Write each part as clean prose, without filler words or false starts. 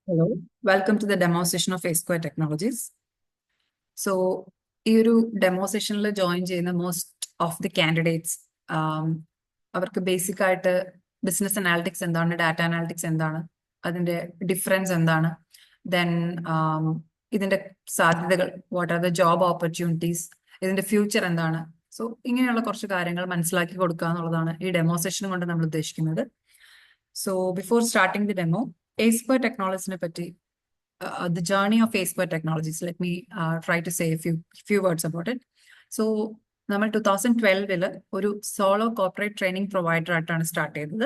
Hello, welcome to the demo session of A Square Technologies. So, ഈ ഒരു demo സെഷനിൽ join ചെയ്യുന്ന most of the candidates അവർക്ക് basic ആയിട്ട് ബിസിനസ് അനാലിറ്റിക്സ് എന്താണ്, ഡാറ്റ അനാലിറ്റിക്സ് എന്താണ്, അതിന്റെ ഡിഫറൻസ് എന്താണ്, ദെൻ ഇതിന്റെ സാധ്യതകൾ, what are the job opportunities, ഇതിന്റെ ഫ്യൂച്ചർ എന്താണ്. സോ ഇങ്ങനെയുള്ള കുറച്ച് കാര്യങ്ങൾ മനസ്സിലാക്കി കൊടുക്കുക എന്നുള്ളതാണ് ഈ ഡെമോ സെഷൻ കൊണ്ട് നമ്മൾ ഉദ്ദേശിക്കുന്നത്. So before starting the demo, A Square Technologies പറ്റി the journey of A Square Technologies. Let me try to say a few words about it. So, നമ്മൾ 2012 ഒരു സോളോ കോർപ്പറേറ്റ് ട്രെയിനിങ് പ്രൊവൈഡർ ആയിട്ടാണ് start ചെയ്തത്.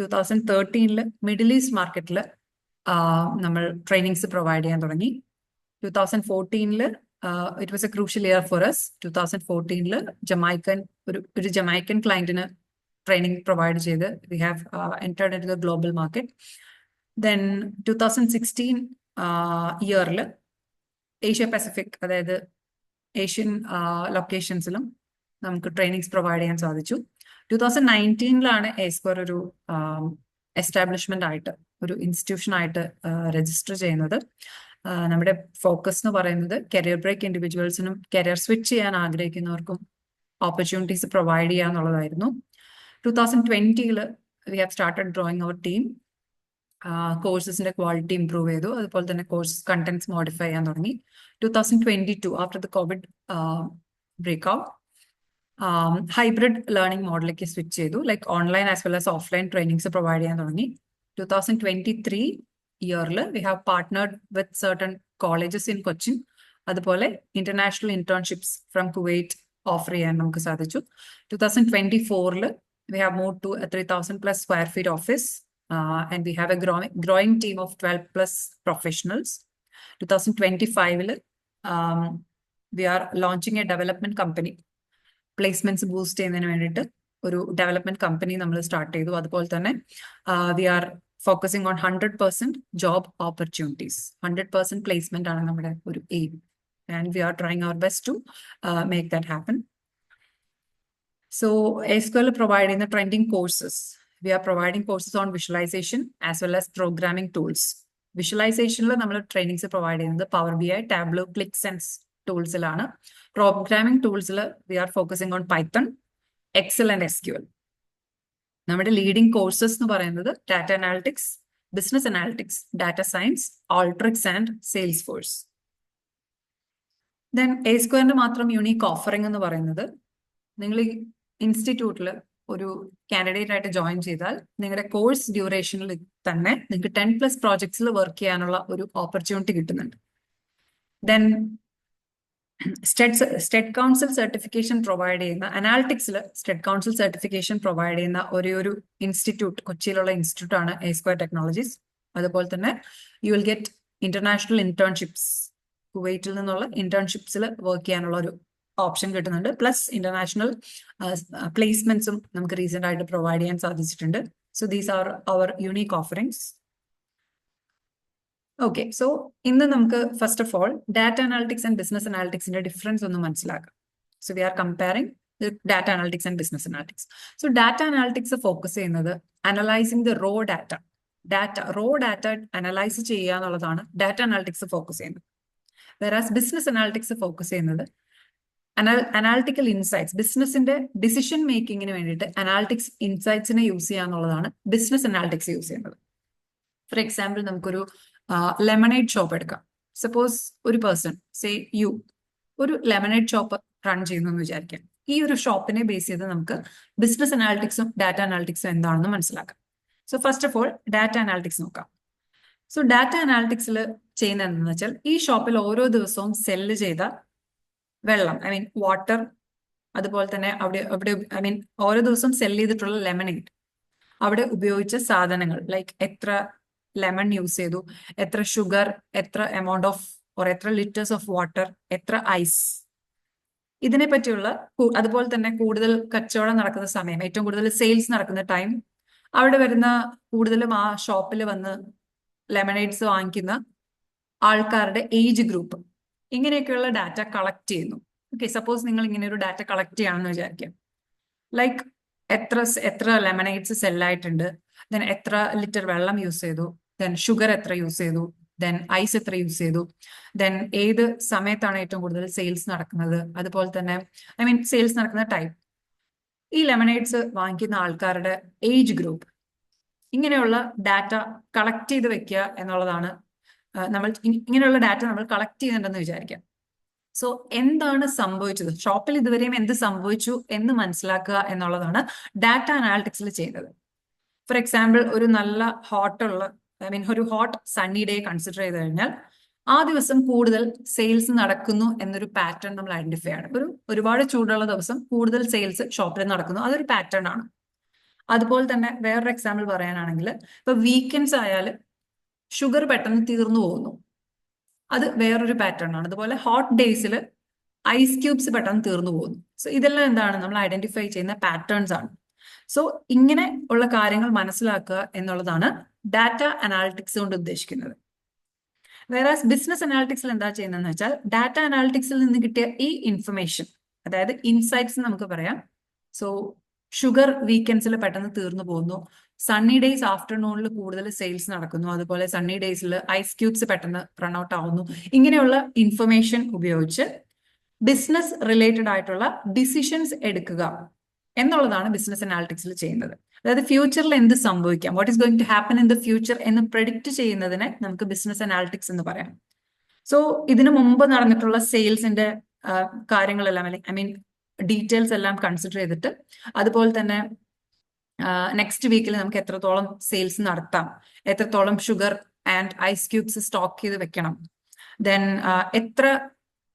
2013 middle east മാർക്കറ്റിൽ നമ്മൾ trainings provide ചെയ്യാൻ തുടങ്ങി. 2014 it was a crucial year for us. 2014 ഒരു Jamaican ക്ലയന്റിന് ട്രെയിനിങ് പ്രൊവൈഡ് ചെയ്ത് we have entered into the global market. Then 2016 ഇയറിൽ ഏഷ്യ പസഫിക്, അതായത് ഏഷ്യൻ ലൊക്കേഷൻസിലും നമുക്ക് ട്രെയിനിങ്സ് പ്രൊവൈഡ് ചെയ്യാൻ സാധിച്ചു. 2019 A Square ഒരു എസ്റ്റാബ്ലിഷ്മെന്റ് ആയിട്ട്, ഒരു ഇൻസ്റ്റിറ്റ്യൂഷൻ ആയിട്ട് രജിസ്റ്റർ ചെയ്യുന്നത്. നമ്മുടെ ഫോക്കസ് എന്ന് പറയുന്നത് കരിയർ ബ്രേക്ക് ഇൻഡിവിജ്വൽസിനും കരിയർ സ്വിച്ച് ചെയ്യാൻ ആഗ്രഹിക്കുന്നവർക്കും ഓപ്പർച്യൂണിറ്റീസ് പ്രൊവൈഡ് ചെയ്യുക എന്നുള്ളതായിരുന്നു. 2020 we have started growing our team. കോഴ്സസിന്റെ ക്വാളിറ്റി ഇംപ്രൂവ് ചെയ്തു, അതുപോലെ തന്നെ കോഴ്സ് കണ്ടന്റ്സ് മോഡിഫൈ ചെയ്യാൻ തുടങ്ങി. 2022 after the COVID break out, hybrid learning മോഡലിലേക്ക് സ്വിച്ച് ചെയ്തു, like online as well as offline trainings provide ചെയ്യാൻ തുടങ്ങി. 2023 ഇയറിൽ we have partnered with certain colleges in Cochin, അതുപോലെ international internships from Kuwait offer ചെയ്യാൻ നമുക്ക് സാധിച്ചു. 2024 we have move to 3,000+ square feet office. And we have a growing team of 12+ professionals. 2025 we are launching a development company. Placements boost ചെയ്യുന്നതിന് വേണ്ടിയിട്ട് ഒരു development company നമ്മൾ start ചെയ്തു. അതുപോലെ തന്നെ we are focusing on 100% job opportunities. 100% placement ആണ് നമ്മുടെ ഒരു aim, and we are trying our best to make that happen. So A Square provide ചെയ്യുന്ന trending courses. We are providing courses on visualization as well as programming tools. Visualization നമ്മൾ trainings provide ചെയ്യുന്നത് Power BI, Tableau, ClickSense ടൂൾസിലാണ്. Programming ടൂൾസിൽ we are focusing on Python, Excel and SQL. നമ്മുടെ leading courses എന്ന് പറയുന്നത് data analytics, business analytics, data science, Alteryx and Salesforce. Then A Square മാത്രം unique offering എന്ന് പറയുന്നത്, നിങ്ങൾ ഈ ഇൻസ്റ്റിറ്റ്യൂട്ടിൽ ഒരു കാൻഡിഡേറ്റ് ആയിട്ട് ജോയിൻ ചെയ്താൽ നിങ്ങളുടെ കോഴ്സ് ഡ്യൂറേഷനിൽ തന്നെ നിങ്ങൾക്ക് 10+ പ്രോജക്ട്സിൽ വർക്ക് ചെയ്യാനുള്ള ഒരു ഓപ്പർച്യൂണിറ്റി കിട്ടുന്നുണ്ട്. ദെൻ സ്റ്റെഡ് കൗൺസിൽ സർട്ടിഫിക്കേഷൻ പ്രൊവൈഡ് ചെയ്യുന്ന, അനാലിറ്റിക്സിൽ സ്റ്റെഡ് കൗൺസിൽ സർട്ടിഫിക്കേഷൻ പ്രൊവൈഡ് ചെയ്യുന്ന ഒരു ഇൻസ്റ്റിറ്റ്യൂട്ട്, കൊച്ചിയിലുള്ള ഇൻസ്റ്റിറ്റ്യൂട്ട് ആണ് A Square Technologies. അതുപോലെ തന്നെ you will get international internships, കുവൈറ്റിൽ നിന്നുള്ള ഇന്റേൺഷിപ്സിൽ വർക്ക് ചെയ്യാനുള്ള ഒരു ഓപ്ഷൻ കിട്ടുന്നുണ്ട്. പ്ലസ് ഇന്റർനാഷണൽ പ്ലേസ്മെന്റ്സും നമുക്ക് റീസെന്റ് ആയിട്ട് പ്രൊവൈഡ് ചെയ്യാൻ സാധിച്ചിട്ടുണ്ട്. So these are our unique offerings. Okay, so ഇന്ന് നമുക്ക് first of all data analytics and business അനാലിറ്റിക്സിന്റെ ഡിഫറൻസ് ഒന്ന് മനസ്സിലാക്കാം. So we are comparing data analytics and business analytics. So data analytics focus ചെയ്യുന്നത് analysing the raw data. Raw data analyse ചെയ്യുക എന്നുള്ളതാണ് data analytics focus ചെയ്യുന്നത്. Whereas business analytics focus ചെയ്യുന്നത് analytical insights, ബിസിനസിന്റെ decision മേക്കിങ്ങിന് വേണ്ടിയിട്ട് അനാലിറ്റിക്സ് ഇൻസൈറ്റ്സിനെ use ചെയ്യുക എന്നുള്ളതാണ് ബിസിനസ് അനാലിറ്റിക്സ് യൂസ് ചെയ്യുന്നത്. ഫോർ എക്സാമ്പിൾ, നമുക്കൊരു ലെമണേഡ് ഷോപ്പ് എടുക്കാം. സപ്പോസ് ഒരു പേഴ്സൺ, സേ യു, ഒരു ലെമണേഡ് ഷോപ്പ് റൺ ചെയ്യുന്നു എന്ന് വിചാരിക്കാം. ഈ ഒരു ഷോപ്പിനെ ബേസ് ചെയ്ത് നമുക്ക് ബിസിനസ് അനാലിറ്റിക്സും ഡാറ്റ അനാലിറ്റിക്സും എന്താണെന്ന് മനസ്സിലാക്കാം. So first of all data analytics നോക്കാം. സോ ഡാറ്റ അനാലിറ്റിക്സിൽ ചെയ്യുന്നത് എന്താണെന്ന് വെച്ചാൽ, ഈ ഷോപ്പിൽ ഓരോ ദിവസവും സെല്ല് ചെയ്ത വെള്ളം, ഐ മീൻ വാട്ടർ, അതുപോലെ തന്നെ അവിടെ ഓരോ ദിവസം സെല് ചെയ്തിട്ടുള്ള ലെമണേഡ്, അവിടെ ഉപയോഗിച്ച സാധനങ്ങൾ, ലൈക്ക് എത്ര ലെമൺ യൂസ് ചെയ്തു, എത്ര ഷുഗർ, എത്ര എമൗണ്ട് ഓഫ് എത്ര ലിറ്റേഴ്സ് ഓഫ് വാട്ടർ, എത്ര ഐസ്, ഇതിനെ പറ്റിയുള്ള, അതുപോലെ തന്നെ കൂടുതൽ കച്ചവടം നടക്കുന്ന സമയം, ഏറ്റവും കൂടുതൽ സെയിൽസ് നടക്കുന്ന ടൈം, അവിടെ വരുന്ന കൂടുതലും ആ ഷോപ്പിൽ വന്ന് ലെമണേഡ്സ് വാങ്ങിക്കുന്ന ആൾക്കാരുടെ ഏജ് ഗ്രൂപ്പ്, ഇങ്ങനെയൊക്കെയുള്ള ഡാറ്റ കളക്ട് ചെയ്യുന്നു. ഓക്കെ, സപ്പോസ് നിങ്ങൾ ഇങ്ങനെ ഒരു ഡാറ്റ കളക്ട് ചെയ്യാണെന്ന് വിചാരിക്കാം. ലൈക്ക് എത്ര ലെമണേഡ്സ് സെല്ലായിട്ടുണ്ട്, ദെൻ എത്ര ലിറ്റർ വെള്ളം യൂസ് ചെയ്തു, ദെൻ ഷുഗർ എത്ര യൂസ് ചെയ്തു, ദെൻ ഐസ് എത്ര യൂസ് ചെയ്തു, ദെൻ ഏത് സമയത്താണ് ഏറ്റവും കൂടുതൽ സെയിൽസ് നടക്കുന്നത്, അതുപോലെ തന്നെ സെയിൽസ് നടക്കുന്ന ടൈപ്പ്, ഈ ലെമണേഡ്സ് വാങ്ങിക്കുന്ന ആൾക്കാരുടെ ഏജ് ഗ്രൂപ്പ്, ഇങ്ങനെയുള്ള ഡാറ്റ കളക്ട് ചെയ്ത് വെക്കുക എന്നുള്ളതാണ്. ഇങ്ങനെയുള്ള ഡാറ്റ നമ്മൾ കളക്ട് ചെയ്യുന്നുണ്ടെന്ന് വിചാരിക്കാം. സോ എന്താണ് സംഭവിച്ചത്, ഷോപ്പിൽ ഇതുവരെയും എന്ത് സംഭവിച്ചു എന്ന് മനസ്സിലാക്കുക എന്നുള്ളതാണ് ഡാറ്റ അനാലിറ്റിക്സിൽ ചെയ്യുന്നത്. ഫോർ എക്സാമ്പിൾ, ഒരു നല്ല ഹോട്ടുള്ള ഒരു ഹോട്ട് സണ്ണി ഡേ കൺസിഡർ ചെയ്ത് കഴിഞ്ഞാൽ ആ ദിവസം കൂടുതൽ സെയിൽസ് നടക്കുന്നു എന്നൊരു പാറ്റേൺ നമ്മൾ ഐഡന്റിഫൈ ആണ്. ഒരുപാട് ചൂടുള്ള ദിവസം കൂടുതൽ സെയിൽസ് ഷോപ്പിൽ നടക്കുന്നു, അതൊരു പാറ്റേൺ ആണ്. അതുപോലെ തന്നെ വേറൊരു എക്സാമ്പിൾ പറയാനാണെങ്കിൽ, ഇപ്പൊ വീക്കെൻഡ്സ് ആയാൽ ഷുഗർ പെട്ടെന്ന് തീർന്നു പോകുന്നു, അത് വേറൊരു പാറ്റേൺ ആണ്. അതുപോലെ ഹോട്ട് ഡേയ്സിൽ ഐസ് ക്യൂബ്സ് പെട്ടെന്ന് തീർന്നു പോകുന്നു. സോ ഇതെല്ലാം എന്താണ്, നമ്മൾ ഐഡന്റിഫൈ ചെയ്യുന്ന പാറ്റേൺസ് ആണ്. സോ ഇങ്ങനെ ഉള്ള കാര്യങ്ങൾ മനസ്സിലാക്കുക എന്നുള്ളതാണ് ഡാറ്റ അനാലിറ്റിക്സ് കൊണ്ട് ഉദ്ദേശിക്കുന്നത്. വേറാസ് ബിസിനസ് അനാലിറ്റിക്സിൽ എന്താ ചെയ്യുന്നതെന്ന് വെച്ചാൽ, ഡാറ്റ അനാലിറ്റിക്സിൽ നിന്ന് കിട്ടിയ ഈ ഇൻഫർമേഷൻ, അതായത് ഇൻസൈറ്റ്സ് നമുക്ക് പറയാം. സോ ഷുഗർ വീക്കെൻഡ്സിൽ പെട്ടെന്ന് തീർന്നു പോകുന്നു, സണ്ണി ഡേയ്സ് ആഫ്റ്റർനൂണിൽ കൂടുതൽ സെയിൽസ് നടക്കുന്നു, അതുപോലെ സണ്ണി ഡേയ്സിൽ ഐസ് ക്യൂബ്സ് പെട്ടെന്ന് റൺ ഔട്ട് ആവുന്നു. ഇങ്ങനെയുള്ള ഇൻഫർമേഷൻ ഉപയോഗിച്ച് ബിസിനസ് റിലേറ്റഡ് ആയിട്ടുള്ള ഡിസിഷൻസ് എടുക്കുക എന്നുള്ളതാണ് ബിസിനസ് അനാലിറ്റിക്സിൽ ചെയ്യുന്നത്. അതായത് ഫ്യൂച്ചറിൽ എന്ത് സംഭവിക്കാം, what is going to happen in the future എന്ന് പ്രെഡിക്റ്റ് ചെയ്യുന്നതിനെ നമുക്ക് ബിസിനസ് അനാലിറ്റിക്സ് എന്ന് പറയാം. സോ ഇതിനു മുമ്പ് നടന്നിട്ടുള്ള സെയിൽസിന്റെ കാര്യങ്ങളെല്ലാം, ഡീറ്റെയിൽസ് എല്ലാം കൺസിഡർ ചെയ്തിട്ട്, അതുപോലെ തന്നെ നെക്സ്റ്റ് വീക്കിൽ നമുക്ക് എത്രത്തോളം സെയിൽസ് നടത്താം, എത്രത്തോളം sugar and ice cubes stock ചെയ്ത് വെക്കണം, ദെൻ എത്ര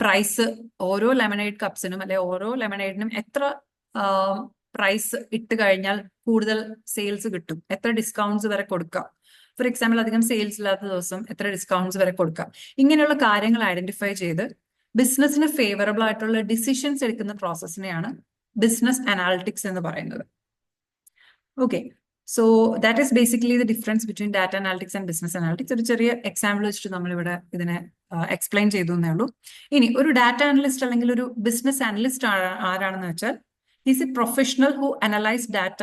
പ്രൈസ് ഓരോ ലെമനേഡ് കപ്സിനും അല്ലെ ഓരോ ലെമനേഡിനും എത്ര പ്രൈസ് ഇട്ട് കഴിഞ്ഞാൽ കൂടുതൽ സെയിൽസ് കിട്ടും, എത്ര ഡിസ്കൗണ്ട്സ് വരെ കൊടുക്കാം, ഫോർ എക്സാമ്പിൾ അധികം സെയിൽസ് ഇല്ലാത്ത ദിവസം എത്ര ഡിസ്കൗണ്ട്സ് വരെ കൊടുക്കാം. ഇങ്ങനെയുള്ള കാര്യങ്ങൾ ഐഡന്റിഫൈ ചെയ്ത് ബിസിനസിന് ഫേവറബിൾ ആയിട്ടുള്ള ഡിസിഷൻസ് എടുക്കുന്ന പ്രോസസ്സിനെയാണ് ബിസിനസ് അനാലിറ്റിക്സ് എന്ന് പറയുന്നത്. Okay, so that is basically the difference between data analytics and business analytics. ഒരു ചെറിയ എക്സാമ്പിൾ വെച്ചിട്ട് നമ്മളിവിടെ ഇതിനെ എക്സ്പ്ലെയിൻ ചെയ്തു എന്നേ ഉള്ളൂ. ഇനി ഒരു ഡാറ്റ അനലിസ്റ്റ് അല്ലെങ്കിൽ ഒരു ബിസിനസ് അനലിസ്റ്റ് ആരാണെന്ന് വെച്ചാൽ, is a professional who analyse data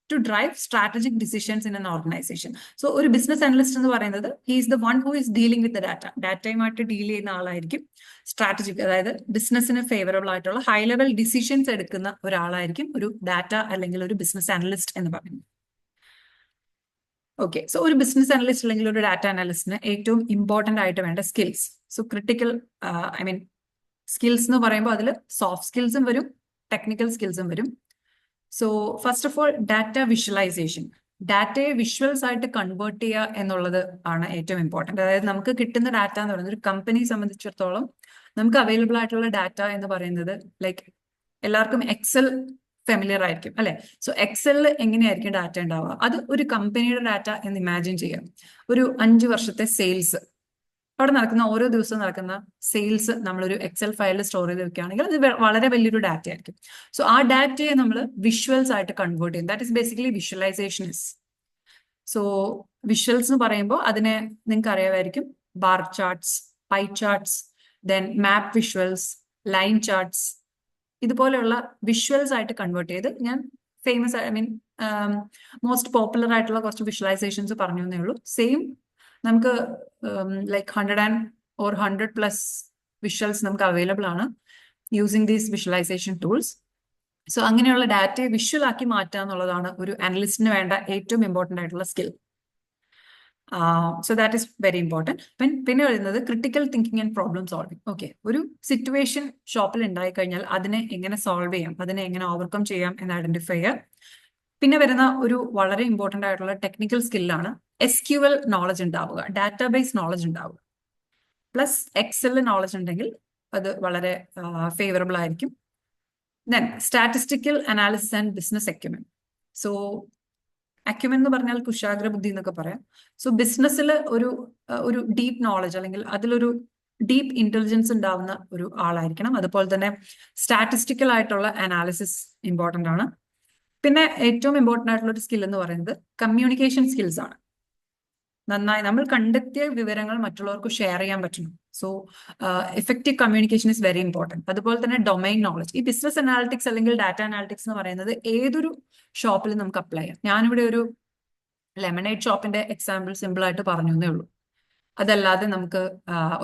to drive strategic decisions in an organisation. So ഒരു ബിസിനസ് അനലിസ്റ്റ് എന്ന് പറയുന്നത് he's the one who is dealing with the data, ഡാറ്റയുമായിട്ട് ഡീൽ ചെയ്യുന്ന ആളായിരിക്കും. സ്ട്രാറ്റജിക്, അതായത് ബിസിനസ്സിന് ഫേവറബിൾ ആയിട്ടുള്ള ഹൈ ലെവൽ ഡിസിഷൻസ് എടുക്കുന്ന ഒരാളായിരിക്കും ഒരു ഡാറ്റ അല്ലെങ്കിൽ ഒരു ബിസിനസ് അനലിസ്റ്റ് എന്ന് പറയുന്നത്. ഓക്കെ, സോ ഒരു ബിസിനസ് അനലിസ്റ്റ് അല്ലെങ്കിൽ ഒരു ഡാറ്റ അനലിസ്റ്റിന് ഏറ്റവും ഇമ്പോർട്ടന്റ് ആയിട്ട് വേണ്ട സ്കിൽസ്, സോ ക്രിട്ടിക്കൽ സ്കിൽസ് എന്ന് പറയുമ്പോൾ അതിൽ സോഫ്റ്റ് സ്കിൽസും വരും, ടെക്നിക്കൽ സ്കിൽസും വരും. So first of all data visualisation, ഡാറ്റയെ വിഷ്വൽസ് ആയിട്ട് കൺവേർട്ട് ചെയ്യുക എന്നുള്ളത് ആണ് ഏറ്റവും ഇമ്പോർട്ടന്റ്. അതായത് നമുക്ക് കിട്ടുന്ന ഡാറ്റ എന്ന് പറയുന്നത്, ഒരു കമ്പനിയെ സംബന്ധിച്ചിടത്തോളം നമുക്ക് അവൈലബിൾ ആയിട്ടുള്ള ഡാറ്റ എന്ന് പറയുന്നത്, ലൈക്ക് എല്ലാവർക്കും എക്സൽ ഫെമിലിയർ ആയിരിക്കും അല്ലെ. സോ എക്സലിൽ എങ്ങനെയായിരിക്കും ഡാറ്റ ഉണ്ടാവുക, അത് ഒരു കമ്പനിയുടെ ഡാറ്റ എന്ന് ഇമാജിൻ ചെയ്യാം. ഒരു 5 വർഷത്തെ സെയിൽസ്, അവിടെ നടക്കുന്ന ഓരോ ദിവസവും നടക്കുന്ന സെയിൽസ് നമ്മളൊരു എക്സൽ ഫയലിൽ സ്റ്റോർ ചെയ്ത് വെക്കുകയാണെങ്കിൽ അത് വളരെ വലിയൊരു ഡാറ്റ ആയിരിക്കും. സോ ആ ഡാറ്റയെ നമ്മൾ വിഷ്വൽസ് ആയിട്ട് കൺവേർട്ട് ചെയ്യും. That is basically visualisation is. So visuals എന്ന് പറയുമ്പോൾ അതിനെ നിങ്ങൾക്ക് അറിയാമായിരിക്കും, bar charts, pie charts, then map visuals, line charts, ഇതുപോലെയുള്ള വിഷ്വൽസ് ആയിട്ട് കൺവേർട്ട് ചെയ്ത് ഞാൻ ഫേമസ് മോസ്റ്റ് പോപ്പുലർ ആയിട്ടുള്ള കുറച്ച് വിഷ്വലൈസേഷൻസ് പറഞ്ഞു എന്നേ ഉള്ളൂ. സെയിം നമുക്ക് ലൈക്ക് 100+ വിഷ്വൽസ് നമുക്ക് അവൈലബിൾ ആണ് using these visualisation tools. So അങ്ങനെയുള്ള ഡാറ്റയെ വിഷ്വൽ ആക്കി മാറ്റുക എന്നുള്ളതാണ് ഒരു അനലിസ്റ്റിന് വേണ്ട ഏറ്റവും ഇമ്പോർട്ടൻ്റ് ആയിട്ടുള്ള skill. So that is very important. പിന്നെ വരുന്നത് critical thinking and problem solving. Okay, ഒരു സിറ്റുവേഷൻ ഷോപ്പിൽ ഉണ്ടായി കഴിഞ്ഞാൽ അതിനെ എങ്ങനെ സോൾവ് ചെയ്യാം, അതിനെ എങ്ങനെ ഓവർകം ചെയ്യാം എന്ന് ഐഡന്റിഫൈ ചെയ്യുക. പിന്നെ വരുന്ന ഒരു വളരെ ഇമ്പോർട്ടൻ്റ് ആയിട്ടുള്ള ടെക്നിക്കൽ സ്കില്ലാണ് SQL നോളജ് ഉണ്ടാവുക, ഡാറ്റാബേസ് നോളജ് ഉണ്ടാവുക. പ്ലസ് എക്സൽ നോളജ് ഉണ്ടെങ്കിൽ അത് വളരെ ഫേവറബിൾ ആയിരിക്കും. Then statistical analysis and business acumen. So acumen എന്ന് പറഞ്ഞാൽ കുശാഗ്ര ബുദ്ധി എന്നൊക്കെ പറയാം. സോ ബിസിനസ്സിൽ ഒരു ഡീപ്പ് നോളജ് അല്ലെങ്കിൽ അതിലൊരു ഡീപ്പ് ഇന്റലിജൻസ് ഉണ്ടാവുന്ന ഒരു ആളായിരിക്കണം. അതുപോലെ തന്നെ സ്റ്റാറ്റിസ്റ്റിക്കൽ ആയിട്ടുള്ള അനാലിസിസ് ഇമ്പോർട്ടൻ്റ് ആണ്. പിന്നെ ഏറ്റവും ഇമ്പോർട്ടൻ്റ് ആയിട്ടുള്ള ഒരു സ്കിൽ എന്ന് പറയുന്നത് കമ്മ്യൂണിക്കേഷൻ സ്കിൽസ് ആണ്. നന്നായി നമ്മൾ കണ്ടെത്തിയ വിവരങ്ങൾ മറ്റുള്ളവർക്ക് ഷെയർ ചെയ്യാൻ പറ്റണം. So effective communication is very important. അതുപോലെ തന്നെ ഡൊമൈൻ നോളജ്. ഈ ബിസിനസ് അനാലിറ്റിക്സ് അല്ലെങ്കിൽ ഡാറ്റ അനാലിറ്റിക്സ് എന്ന് പറയുന്നത് ഏതൊരു ഷോപ്പിലും നമുക്ക് അപ്ലൈ ചെയ്യാം. ഞാനിവിടെ ഒരു ലെമണേഡ് ഷോപ്പിന്റെ എക്സാമ്പിൾ സിമ്പിൾ ആയിട്ട് പറഞ്ഞു എന്നേ ഉള്ളൂ. അതല്ലാതെ നമുക്ക്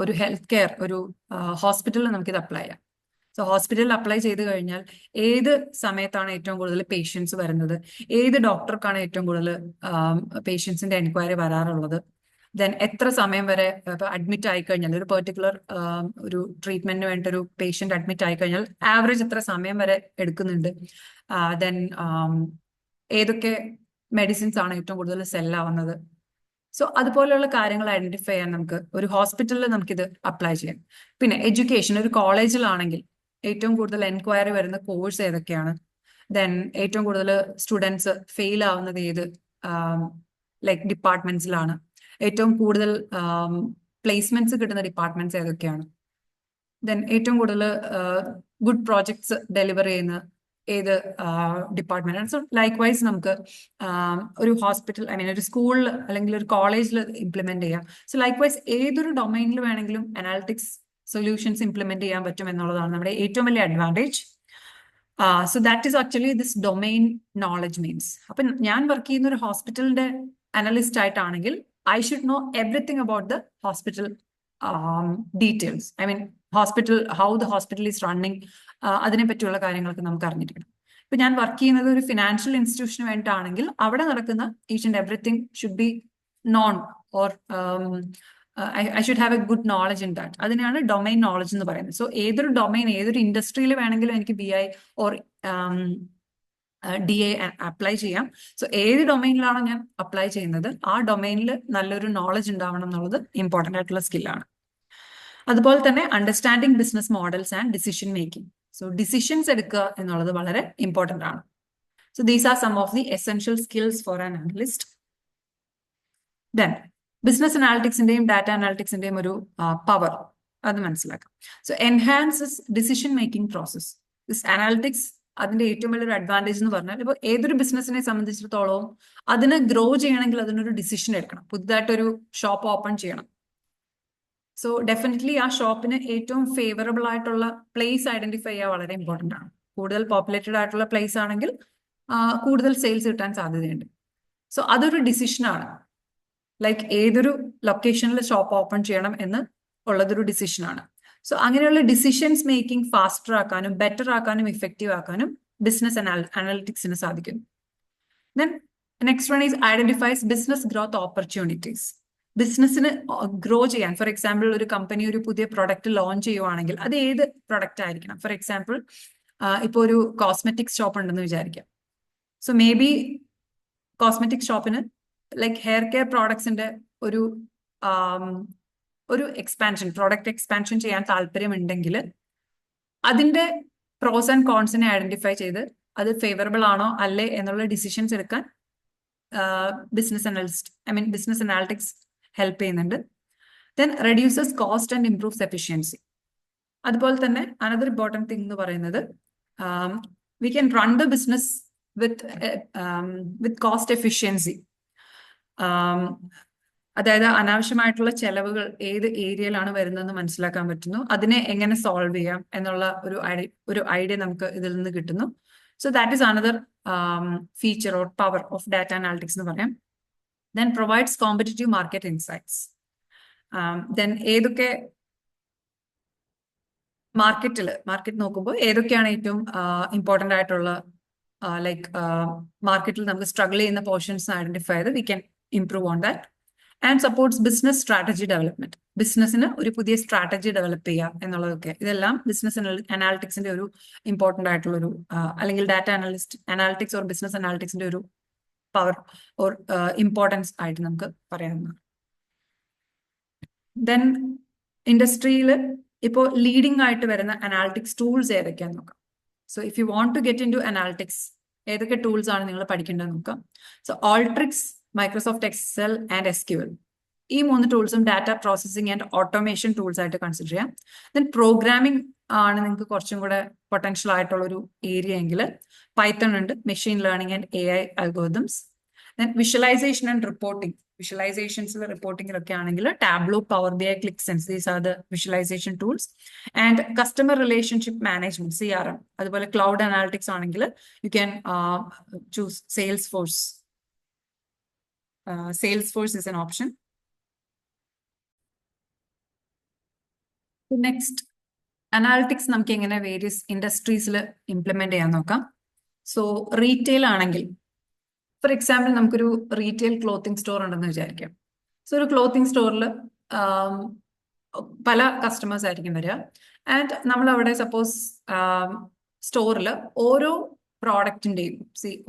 ഒരു ഹെൽത്ത് കെയർ, ഒരു ഹോസ്പിറ്റലിൽ നമുക്കിത് അപ്ലൈ ചെയ്യാം. സോ ഹോസ്പിറ്റലിൽ അപ്ലൈ ചെയ്ത് കഴിഞ്ഞാൽ ഏത് സമയത്താണ് ഏറ്റവും കൂടുതൽ പേഷ്യൻസ് വരുന്നത്, ഏത് ഡോക്ടർക്കാണ് ഏറ്റവും കൂടുതൽ പേഷ്യൻസിന്റെ എൻക്വയറി വരാറുള്ളത്, ദെൻ എത്ര സമയം വരെ ഇപ്പൊ അഡ്മിറ്റ് ആയി കഴിഞ്ഞാൽ ഒരു പെർട്ടിക്കുലർ ഒരു ട്രീറ്റ്മെന്റിന് വേണ്ടി ഒരു പേഷ്യന്റ് അഡ്മിറ്റ് ആയി കഴിഞ്ഞാൽ ആവറേജ് എത്ര സമയം വരെ എടുക്കുന്നുണ്ട്, ദെൻ ഏതൊക്കെ മെഡിസിൻസ് ആണ് ഏറ്റവും കൂടുതൽ സെല്ലാവുന്നത്. സോ അതുപോലെയുള്ള കാര്യങ്ങൾ ഐഡന്റിഫൈ ചെയ്യാൻ നമുക്ക് ഒരു ഹോസ്പിറ്റലിൽ നമുക്കിത് അപ്ലൈ ചെയ്യാം. പിന്നെ എഡ്യൂക്കേഷൻ, ഒരു കോളേജിലാണെങ്കിൽ ഏറ്റവും കൂടുതൽ എൻക്വയറി വരുന്ന കോഴ്സ് ഏതൊക്കെയാണ്, ദെൻ ഏറ്റവും കൂടുതൽ സ്റ്റുഡൻസ് ഫെയിൽ ആവുന്നത് ഏത് ലൈക്ക് ഡിപ്പാർട്ട്മെന്റ്സിലാണ്, ഏറ്റവും കൂടുതൽ പ്ലേസ്മെന്റ്സ് കിട്ടുന്ന ഡിപ്പാർട്ട്മെന്റ്സ് ഏതൊക്കെയാണ്, ദെൻ ഏറ്റവും കൂടുതൽ ഗുഡ് പ്രോജക്ട്സ് ഡെലിവർ ചെയ്യുന്ന ഏത് ഡിപ്പാർട്ട്മെന്റ് ആണ്. സോ ലൈക്ക് വൈസ് നമുക്ക് ഒരു ഹോസ്പിറ്റൽ, ഐ മീൻ ഒരു സ്കൂളിൽ അല്ലെങ്കിൽ ഒരു കോളേജിൽ ഇംപ്ലിമെന്റ് ചെയ്യാം. സോ ലൈക്ക് വൈസ് ഏതൊരു ഡൊമൈനിൽ വേണമെങ്കിലും അനാലിറ്റിക്സ് സൊല്യൂഷൻസ് ഇംപ്ലിമെന്റ് ചെയ്യാൻ പറ്റും എന്നുള്ളതാണ് നമ്മുടെ ഏറ്റവും വലിയ advantage. So that is actually this domain knowledge means. അപ്പൊ ഞാൻ വർക്ക് ചെയ്യുന്ന ഒരു ഹോസ്പിറ്റലിന്റെ അനലിസ്റ്റ് ആയിട്ടാണെങ്കിൽ I should know everything about the hospital details. I mean hospital, how the hospital is running, അതിനെ പറ്റിയുള്ള കാര്യങ്ങളൊക്കെ നമുക്ക് അറിഞ്ഞിരിക്കണം. ഇപ്പൊ ഞാൻ വർക്ക് ചെയ്യുന്നത് ഒരു ഫിനാൻഷ്യൽ ഇൻസ്റ്റിറ്റ്യൂഷന് വേണ്ടിയിട്ടാണെങ്കിൽ അവിടെ നടക്കുന്ന each and everything should be non, or I should have A good knowledge in that. അതിനാണ് ഡൊമൈൻ നോളജ് എന്ന് പറയുന്നത്. സോ ഏതൊരു ഡൊമൈൻ, ഏതൊരു ഇൻഡസ്ട്രിയിൽ വേണമെങ്കിലും എനിക്ക് BI ഓർ DA അപ്ലൈ ചെയ്യാം. സോ ഏത് ഡൊമൈനിലാണോ ഞാൻ അപ്ലൈ ചെയ്യുന്നത് ആ ഡൊമൈനിൽ നല്ലൊരു നോളജ് ഉണ്ടാവണം എന്നുള്ളത് ഇമ്പോർട്ടൻ്റ് ആയിട്ടുള്ള സ്കില്ലാണ്. അതുപോലെ തന്നെ understanding business models and decision making. So decisions എടുക്കുക എന്നുള്ളത് വളരെ ഇമ്പോർട്ടൻ്റ് ആണ്. So these are some of the essential skills for an analyst. Then business അനാലിറ്റിക്സിന്റെയും ഡാറ്റ അനാലിറ്റിക്സിന്റെയും ഒരു പവർ അത് മനസ്സിലാക്കാം. So enhances decision making process. This analytics അതിന്റെ ഏറ്റവും വലിയൊരു അഡ്വാൻറ്റേജ് എന്ന് പറഞ്ഞാൽ, ഇപ്പോൾ ഏതൊരു ബിസിനസിനെ സംബന്ധിച്ചിടത്തോളം അതിന് ഗ്രോ ചെയ്യണമെങ്കിൽ അതിനൊരു ഡിസിഷൻ എടുക്കണം. പുതുതായിട്ടൊരു ഷോപ്പ് ഓപ്പൺ ചെയ്യണം. സോ ഡെഫിനറ്റ്ലി ആ ഷോപ്പിന് ഏറ്റവും ഫേവറബിൾ ആയിട്ടുള്ള പ്ലേസ് ഐഡന്റിഫൈ ചെയ്യുക വളരെ ഇമ്പോർട്ടൻ്റ് ആണ്. കൂടുതൽ പോപ്പുലേറ്റഡ് ആയിട്ടുള്ള പ്ലേസ് ആണെങ്കിൽ കൂടുതൽ സെയിൽസ് കിട്ടാൻ സാധ്യതയുണ്ട്. സോ അതൊരു ഡിസിഷനാണ്. ലൈക്ക് ഏതൊരു ലൊക്കേഷനിൽ ഷോപ്പ് ഓപ്പൺ ചെയ്യണം എന്ന് ഉള്ളതൊരു ഡിസിഷനാണ്. സോ അങ്ങനെയുള്ള ഡിസിഷൻസ് മേക്കിംഗ് ഫാസ്റ്റർ ആക്കാനും ബെറ്റർ ആക്കാനും ഇഫക്റ്റീവ് ആക്കാനും ബിസിനസ് അനാലിറ്റിക്സിന് സാധിക്കും. Then next one is identifies business growth opportunities. ബിസിനസ്സിന് ഗ്രോ ചെയ്യാൻ, ഫോർ എക്സാമ്പിൾ ഒരു കമ്പനി ഒരു പുതിയ പ്രൊഡക്റ്റ് ലോഞ്ച് ചെയ്യുവാണെങ്കിൽ അത് ഏത് പ്രൊഡക്റ്റ് ആയിരിക്കണം. ഫോർ എക്സാമ്പിൾ ഇപ്പോൾ ഒരു കോസ്മെറ്റിക്സ് ഷോപ്പ് ഉണ്ടെന്ന് വിചാരിക്കാം. സോ മേ ബി കോസ്മെറ്റിക് ഷോപ്പിന് ലൈക്ക് ഹെയർ കെയർ പ്രോഡക്ട്സിന്റെ ഒരു എക്സ്പാൻഷൻ, പ്രോഡക്റ്റ് എക്സ്പാൻഷൻ ചെയ്യാൻ താല്പര്യമുണ്ടെങ്കിൽ അതിന്റെ പ്രോസ് ആൻഡ് കോൺസിനെ ഐഡന്റിഫൈ ചെയ്ത് അത് ഫേവറബിൾ ആണോ അല്ലേ എന്നുള്ള ഡിസിഷൻസ് എടുക്കാൻ ബിസിനസ് അനാലിറ്റിക്സ് ഹെൽപ്പ് ചെയ്യുന്നുണ്ട്. Then reduces cost and improves efficiency. അതുപോലെ തന്നെ അനദർ ഇമ്പോർട്ടൻറ്റ് തിങ് എന്ന് പറയുന്നത് we can run the business with cost efficiency. അതായത് അനാവശ്യമായിട്ടുള്ള ചെലവുകൾ ഏത് ഏരിയയിലാണ് വരുന്നതെന്ന് മനസ്സിലാക്കാൻ പറ്റുന്നു, അതിനെ എങ്ങനെ സോൾവ് ചെയ്യാം എന്നുള്ള ഒരു ഐഡിയ നമുക്ക് ഇതിൽ നിന്ന് കിട്ടുന്നു. So that is another feature or power of data analytics എന്ന് പറയാം. Then provides competitive market insights. Then ഏതൊക്കെ മാർക്കറ്റ് നോക്കുമ്പോൾ ഏതൊക്കെയാണ് ഏറ്റവും ഇമ്പോർട്ടൻ്റ് ആയിട്ടുള്ള ലൈക്ക് മാർക്കറ്റിൽ നമുക്ക് സ്ട്രഗിൾ ചെയ്യുന്ന പോർഷൻസ് ഐഡന്റിഫൈ ചെയ്ത് we can improve on that. And supports business strategy development. ബിസിനസ്സിന് ഒരു പുതിയ സ്ട്രാറ്റജി ഡെവലപ്പ് ചെയ്യുക എന്നുള്ളതൊക്കെ ഇതെല്ലാം ബിസിനസ് അനാലിറ്റിക്സിന്റെ ഒരു ഇമ്പോർട്ടൻ്റ് ആയിട്ടുള്ള ഒരു അല്ലെങ്കിൽ ഡാറ്റ അനാലിറ്റിക്സ് ഓർ ബിസിനസ് അനാലിറ്റിക്സിന്റെ ഒരു പവർ ഓർ ഇമ്പോർട്ടൻസ് ആയിട്ട് നമുക്ക് പറയാവുന്നതാണ്. ദെൻ ഇൻഡസ്ട്രിയിൽ ഇപ്പോൾ ലീഡിംഗ് ആയിട്ട് വരുന്ന അനാലിറ്റിക്സ് ടൂൾസ് ഏതൊക്കെയാണെന്ന് നോക്കാം. So if you want to get into analytics ഏതൊക്കെ ടൂൾസ് ആണ് നിങ്ങൾ പഠിക്കേണ്ടത് നോക്കാം. So Alteryx, Microsoft Excel and SQL, ഈ 3 ടൂൾസും data processing and automation tools ആയിട്ട് കൺസിഡർ ചെയ്യാം. ദെൻ പ്രോഗ്രാമിംഗ് ആണ് നിങ്ങൾക്ക് കുറച്ചും കൂടെ പൊട്ടൻഷ്യൽ ആയിട്ടുള്ള ഒരു ഏരിയ എങ്കിൽ പൈത്തൺ ഉണ്ട്, machine learning and AI algorithms. Then visualisation and reporting, വിഷ്വലൈസേഷൻസിൽ റിപ്പോർട്ടിംഗിലൊക്കെ ആണെങ്കിൽ Tableau, Power BI, Qlik Sense, these are the visualisation tools. And customer relationship management CRM, അതുപോലെ ക്ലൗഡ് അനാലിറ്റിക്സ് ആണെങ്കിൽ you can choose Salesforce. Salesforce is an option. Next, analytics നമുക്ക് എങ്ങനെ various ഇൻഡസ്ട്രീസിൽ implement ചെയ്യാൻ നോക്കാം. So retail ആണെങ്കിൽ, for example നമുക്കൊരു retail clothing store ഉണ്ടെന്ന് വിചാരിക്കാം. സോ ഒരു ക്ലോത്തിങ് സ്റ്റോറിൽ പല കസ്റ്റമേഴ്സ് ആയിരിക്കും വരിക. ആൻഡ് നമ്മൾ അവിടെ സപ്പോസ് സ്റ്റോറിൽ ഓരോ പ്രോഡക്റ്റിന്റെയും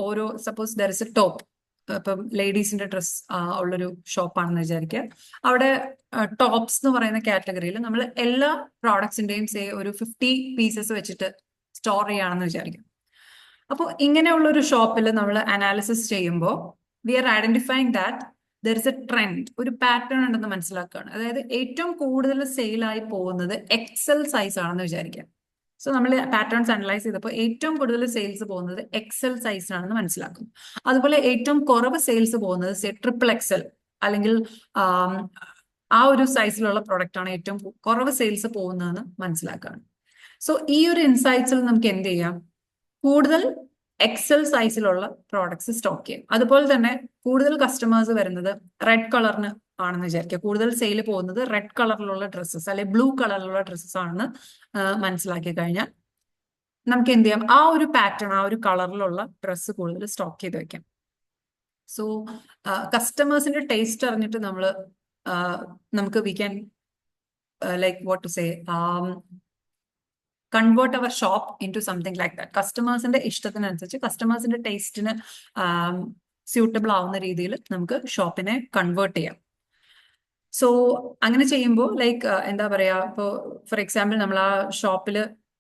ഓരോ suppose there is A top, ഇപ്പം ലേഡീസിന്റെ ഡ്രസ് ഉള്ളൊരു ഷോപ്പാണെന്ന് വിചാരിക്കുക. അവിടെ ടോപ്സ് എന്ന് പറയുന്ന കാറ്റഗറിയിൽ നമ്മൾ എല്ലാ പ്രോഡക്ട്സിന്റെയും ഒരു 50 പീസസ് വെച്ചിട്ട് സ്റ്റോർ ചെയ്യുകയാണെന്ന് വിചാരിക്കും. അപ്പോൾ ഇങ്ങനെയുള്ള ഒരു ഷോപ്പിൽ നമ്മൾ അനാലിസിസ് ചെയ്യുമ്പോൾ we are identifying that there is a trend, ഒരു പാറ്റേൺ ഉണ്ടെന്ന് മനസ്സിലാക്കുകയാണ്. അതായത് ഏറ്റവും കൂടുതൽ സെയിലായി പോകുന്നത് എക്സൽ സൈസ് ആണെന്ന് വിചാരിക്കാം. സോ നമ്മൾ പാറ്റേൺസ് അനലൈസ് ചെയ്തപ്പോൾ ഏറ്റവും കൂടുതൽ സെയിൽസ് പോകുന്നത് എക്സൽ സൈസ് ആണെന്ന് മനസ്സിലാക്കും. അതുപോലെ ഏറ്റവും കുറവ് സെയിൽസ് പോകുന്നത് ട്രിപ്പിൾ എക്സൽ അല്ലെങ്കിൽ ആ ഒരു സൈസിലുള്ള പ്രൊഡക്റ്റ് ആണ് ഏറ്റവും കുറവ് സെയിൽസ് പോകുന്നതെന്ന് മനസ്സിലാക്കുകയാണ്. സോ ഈ ഒരു ഇൻസൈറ്റ്സിൽ നമുക്ക് എന്ത് ചെയ്യാം? കൂടുതൽ എക്സൽ സൈസിലുള്ള പ്രോഡക്ട്സ് സ്റ്റോക്ക് ചെയ്യാം. അതുപോലെ തന്നെ കൂടുതൽ കസ്റ്റമേഴ്സ് വരുന്നത് റെഡ് കളറിന് ആണെന്ന് വിചാരിക്കുക. കൂടുതൽ സെയിൽ പോകുന്നത് റെഡ് കളറിലുള്ള ഡ്രസ്സസ് അല്ലെങ്കിൽ ബ്ലൂ കളറിലുള്ള ഡ്രസ്സസ് ആണെന്ന് മനസ്സിലാക്കി കഴിഞ്ഞാൽ നമുക്ക് എന്ത് ചെയ്യാം? ആ ഒരു പാറ്റേൺ, ആ ഒരു കളറിലുള്ള ഡ്രസ്സ് കൂടുതൽ സ്റ്റോക്ക് ചെയ്ത് വെക്കാം. സോ കസ്റ്റമേഴ്സിന്റെ ടേസ്റ്റ് അറിഞ്ഞിട്ട് നമുക്ക് we can like what to say convert our shop into something like that. കസ്റ്റമേഴ്സിന്റെ ഇഷ്ടത്തിനനുസരിച്ച് കസ്റ്റമേഴ്സിന്റെ ടേസ്റ്റിന് സ്യൂട്ടബിൾ ആവുന്ന രീതിയിൽ നമുക്ക് ഷോപ്പിനെ കൺവേർട്ട് ചെയ്യാം. സോ അങ്ങനെ ചെയ്യുമ്പോൾ ലൈക്ക് എന്താ പറയാ, ഇപ്പോൾ ഫോർ എക്സാമ്പിൾ നമ്മൾ ആ ഷോപ്പിൽ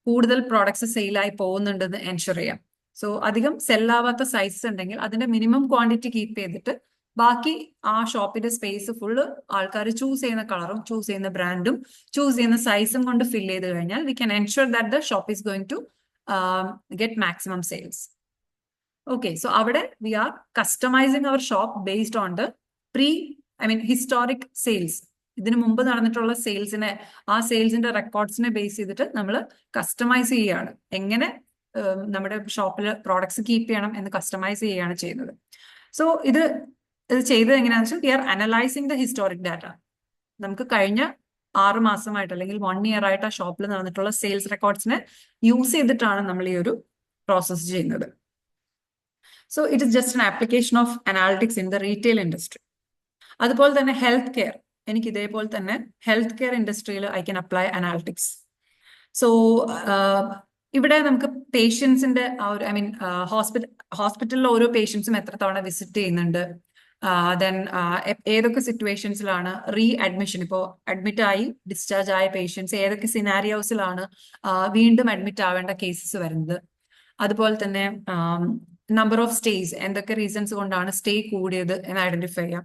കൂടുതൽ പ്രോഡക്ട്സ് സെയിലായി പോകുന്നുണ്ടെന്ന് എൻഷുർ ചെയ്യാം. സോ അധികം സെല്ലാവാത്ത സൈസസ് ഉണ്ടെങ്കിൽ അതിന്റെ മിനിമം ക്വാണ്ടിറ്റി കീപ്പ് ചെയ്തിട്ട് ബാക്കി ആ ഷോപ്പിന്റെ സ്പേസ് ഫുള്ള് ആൾക്കാർ ചൂസ് ചെയ്യുന്ന കളറും ചൂസ് ചെയ്യുന്ന ബ്രാൻഡും ചൂസ് ചെയ്യുന്ന സൈസും കൊണ്ട് ഫിൽ ചെയ്ത് കഴിഞ്ഞാൽ we can ensure that the shop is going to get maximum sales. Okay, so അവിടെ we are customising our shop based on the historic sales. ഇതിനു മുമ്പ് നടന്നിട്ടുള്ള സെയിൽസിനെ, ആ സെയിൽസിന്റെ റെക്കോർഡ്സിനെ ബേസ് ചെയ്തിട്ട് നമ്മൾ കസ്റ്റമൈസ് ചെയ്യുകയാണ്. എങ്ങനെ നമ്മുടെ ഷോപ്പിൽ പ്രോഡക്ട്സ് കീപ്പ് ചെയ്യണം എന്ന് കസ്റ്റമൈസ് ചെയ്യുകയാണ് ചെയ്യുന്നത്. സോ ഇത് ചെയ്തത് എങ്ങനെയാണെന്ന് വെച്ചാൽ we are analysing the historic data. നമുക്ക് കഴിഞ്ഞ 6 മാസമായിട്ട് അല്ലെങ്കിൽ 1 ഇയർ ആയിട്ട് ആ ഷോപ്പിൽ നടന്നിട്ടുള്ള സെയിൽസ് റെക്കോർഡ്സിനെ യൂസ് ചെയ്തിട്ടാണ് നമ്മൾ ഈ ഒരു പ്രോസസ് ചെയ്യുന്നത്. So it is just an application of analytics in the retail industry. അതുപോലെ തന്നെ ഹെൽത്ത് കെയർ, എനിക്ക് ഇതേപോലെ തന്നെ ഹെൽത്ത് കെയർ ഇൻഡസ്ട്രിയിൽ I can apply analytics. So ഇവിടെ നമുക്ക് പേഷ്യൻസിന്റെ ആ ഒരു ഹോസ്പിറ്റലിൽ ഓരോ പേഷ്യൻസും എത്ര തവണ വിസിറ്റ് ചെയ്യുന്നുണ്ട്, ദെൻ ഏതൊക്കെ സിറ്റുവേഷൻസിലാണ് റീ അഡ്മിഷൻ, ഇപ്പോൾ അഡ്മിറ്റ് ആയി ഡിസ്ചാർജ് ആയ പേഷ്യൻസ് ഏതൊക്കെ സിനാരിയോസിലാണ് വീണ്ടും അഡ്മിറ്റ് ആവേണ്ട കേസസ് വരുന്നത്, അതുപോലെ തന്നെ നമ്പർ ഓഫ് സ്റ്റേസ്, എന്തൊക്കെ റീസൺസ് കൊണ്ടാണ് സ്റ്റേ കൂടിയത് എന്ന് ഐഡന്റിഫൈ ചെയ്യാം.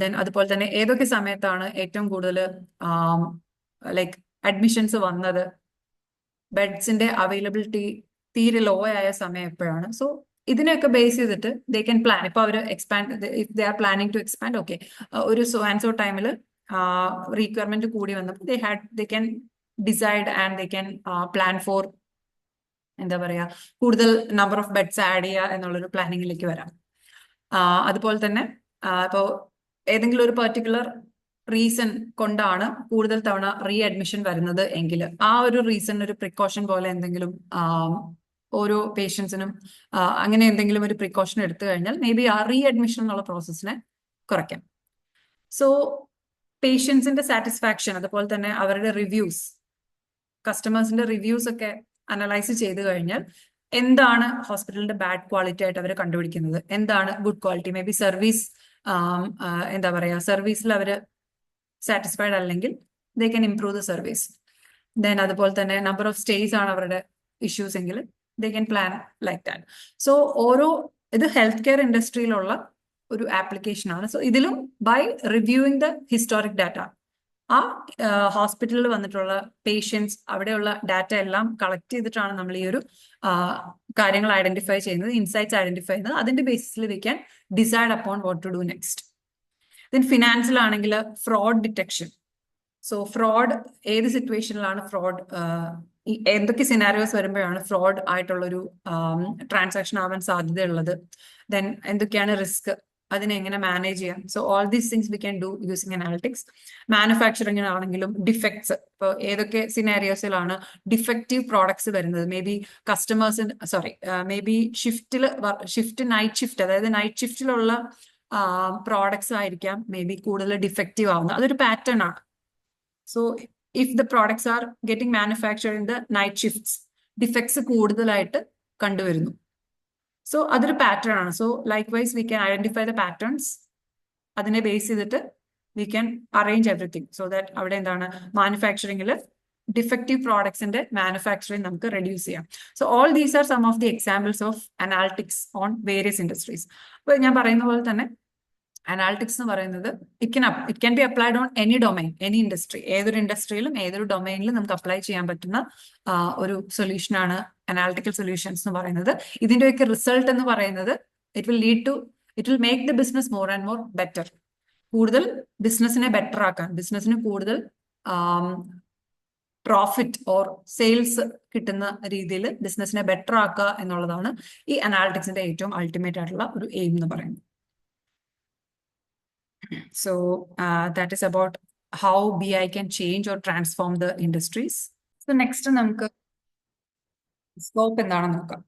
ദെൻ അതുപോലെ തന്നെ ഏതൊക്കെ സമയത്താണ് ഏറ്റവും കൂടുതൽ ലൈക്ക് അഡ്മിഷൻസ് വന്നത്, ബെഡ്സിന്റെ അവൈലബിലിറ്റി തീരെ ലോ ആയ സമയം എപ്പോഴാണ്. സോ ഇതിനെയൊക്കെ ബേസ് ചെയ്തിട്ട് ദേ ക്യാൻ പ്ലാൻ. ഇപ്പൊ അവർ expand, if they are planning to expand, okay, ഒരു സോ ആൻഡ് സോ ടൈമിൽ റിക്വയർമെന്റ് കൂടി വന്നപ്പോൾ they can decide and they can plan for എന്താ പറയാ കൂടുതൽ നമ്പർ ഓഫ് ബെഡ്സ് ആഡ് ചെയ്യുക എന്നുള്ളൊരു പ്ലാനിങ്ങിലേക്ക് വരാം. അതുപോലെ തന്നെ ഇപ്പോൾ ഏതെങ്കിലും ഒരു പെർട്ടിക്കുലർ റീസൺ കൊണ്ടാണ് കൂടുതൽ തവണ റീ അഡ്മിഷൻ വരുന്നത് എങ്കിൽ ആ ഒരു റീസൺ ഒരു പ്രിക്കോഷൻ പോലെ എന്തെങ്കിലും ഓരോ പേഷ്യൻസിനും അങ്ങനെ എന്തെങ്കിലും ഒരു പ്രിക്കോഷൻ എടുത്തു കഴിഞ്ഞാൽ മേ ബി ആ റീ അഡ്മിഷൻ എന്നുള്ള പ്രോസസ്സിനെ കുറയ്ക്കാം. സോ പേഷ്യൻസിന്റെ സാറ്റിസ്ഫാക്ഷൻ, അതുപോലെ തന്നെ അവരുടെ റിവ്യൂസ്, കസ്റ്റമേഴ്സിന്റെ റിവ്യൂസ് ഒക്കെ അനലൈസ് ചെയ്ത് കഴിഞ്ഞാൽ എന്താണ് ഹോസ്പിറ്റലിന്റെ ബാഡ് ക്വാളിറ്റി ആയിട്ട് അവർ കണ്ടുപിടിക്കുന്നത്, എന്താണ് good quality, maybe service എന്താ പറയാ സർവീസിൽ അവർ സാറ്റിസ്ഫൈഡ് അല്ലെങ്കിൽ they can improve the service. Then അതുപോലെ തന്നെ നമ്പർ ഓഫ് സ്റ്റേസ് ആണ് അവരുടെ ഇഷ്യൂസ് എങ്കിൽ they can plan like that. So ഇത് ഹെൽത്ത് കെയർ ഇൻഡസ്ട്രിയിലുള്ള ഒരു ആപ്ലിക്കേഷൻ ആണ്. സോ ഇതിലും by reviewing the historic data, ആ ഹോസ്പിറ്റലിൽ വന്നിട്ടുള്ള പേഷ്യൻസ്, അവിടെയുള്ള ഡാറ്റ എല്ലാം കളക്ട് ചെയ്തിട്ടാണ് നമ്മൾ ഈ ഒരു കാര്യങ്ങൾ ഐഡന്റിഫൈ ചെയ്യുന്നത്, ഇൻസൈറ്റ്സ് ഐഡന്റിഫൈ ചെയ്യുന്നത്. അതിന്റെ ബേസിസിൽ we can decide upon what to do next. Then ഫിനാൻസിലാണെങ്കിൽ ഫ്രോഡ് ഡിറ്റക്ഷൻ. സോ ഫ്രോഡ് ഏത് സിറ്റുവേഷനിലാണ് ഫ്രോഡ്, എന്തൊക്കെ സിനാരിയോസ് വരുമ്പോഴാണ് ഫ്രോഡ് ആയിട്ടുള്ളൊരു ട്രാൻസാക്ഷൻ ആവാൻ സാധ്യതയുള്ളത്, ദെൻ എന്തൊക്കെയാണ് റിസ്ക്, അതിനെ എങ്ങനെ മാനേജ് ചെയ്യാം. So all these things we can do using analytics. മാനുഫാക്ചറിങ്ങിനാണെങ്കിലും ഡിഫക്ട്സ്, ഇപ്പോൾ ഏതൊക്കെ സിനാരിയോസിലാണ് ഡിഫക്റ്റീവ് പ്രോഡക്ട്സ് വരുന്നത്, മേ ബി കസ്റ്റമേഴ്സിന് മേ ബി നൈറ്റ് ഷിഫ്റ്റ്, അതായത് നൈറ്റ് ഷിഫ്റ്റിലുള്ള പ്രോഡക്ട്സ് ആയിരിക്കാം മേ ബി കൂടുതൽ ഡിഫക്റ്റീവ് ആവുന്നത്. അതൊരു പാറ്റേൺ ആണ്. So if the products are getting manufactured in the night shifts, defects കൂടുതലായിട്ട് കണ്ടുവരുന്നു. സോ അതൊരു പാറ്റേൺ ആണ്. So likewise we can identify the patterns. അതിനെ ബേസ് ചെയ്തിട്ട് we can arrange everything so that അവിടെ എന്താണ് മാനുഫാക്ചറിംഗിൽ ഡിഫക്റ്റീവ് പ്രോഡക്ട്സിന്റെ മാനുഫാക്ചറിങ് നമുക്ക് റെഡ്യൂസ് ചെയ്യാം. So all these are some of the examples of analytics on various industries. അപ്പോൾ ഞാൻ പറയുന്ന പോലെ തന്നെ അനാലിറ്റിക്സ് എന്ന് പറയുന്നത് it can be applied on any domain, any industry. ഏതൊരു ഇൻഡസ്ട്രിയിലും ഏതൊരു ഡൊമൈനിലും നമുക്ക് അപ്ലൈ ചെയ്യാൻ പറ്റുന്ന ഒരു സൊല്യൂഷനാണ് അനാലിറ്റിക്കൽ സൊല്യൂഷൻസ് എന്ന് പറയുന്നത്. ഇതിന്റെയൊക്കെ റിസൾട്ട് എന്ന് പറയുന്നത് it will make the business more and more better. കൂടുതൽ ബിസിനസിനെ ബെറ്റർ ആക്കാൻ, ബിസിനസിന് കൂടുതൽ പ്രോഫിറ്റ് ഓർ സെയിൽസ് കിട്ടുന്ന രീതിയിൽ ബിസിനസിനെ ബെറ്റർ ആക്കുക എന്നുള്ളതാണ് ഈ അനാലിറ്റിക്സിന്റെ ഏറ്റവും അൾട്ടിമേറ്റ് ആയിട്ടുള്ള ഒരു എയിം എന്ന് പറയുന്നത്. So that is about how BI can change or transform the industries. So next നമുക്ക് scope എന്താണെന്ന് നോക്കാം.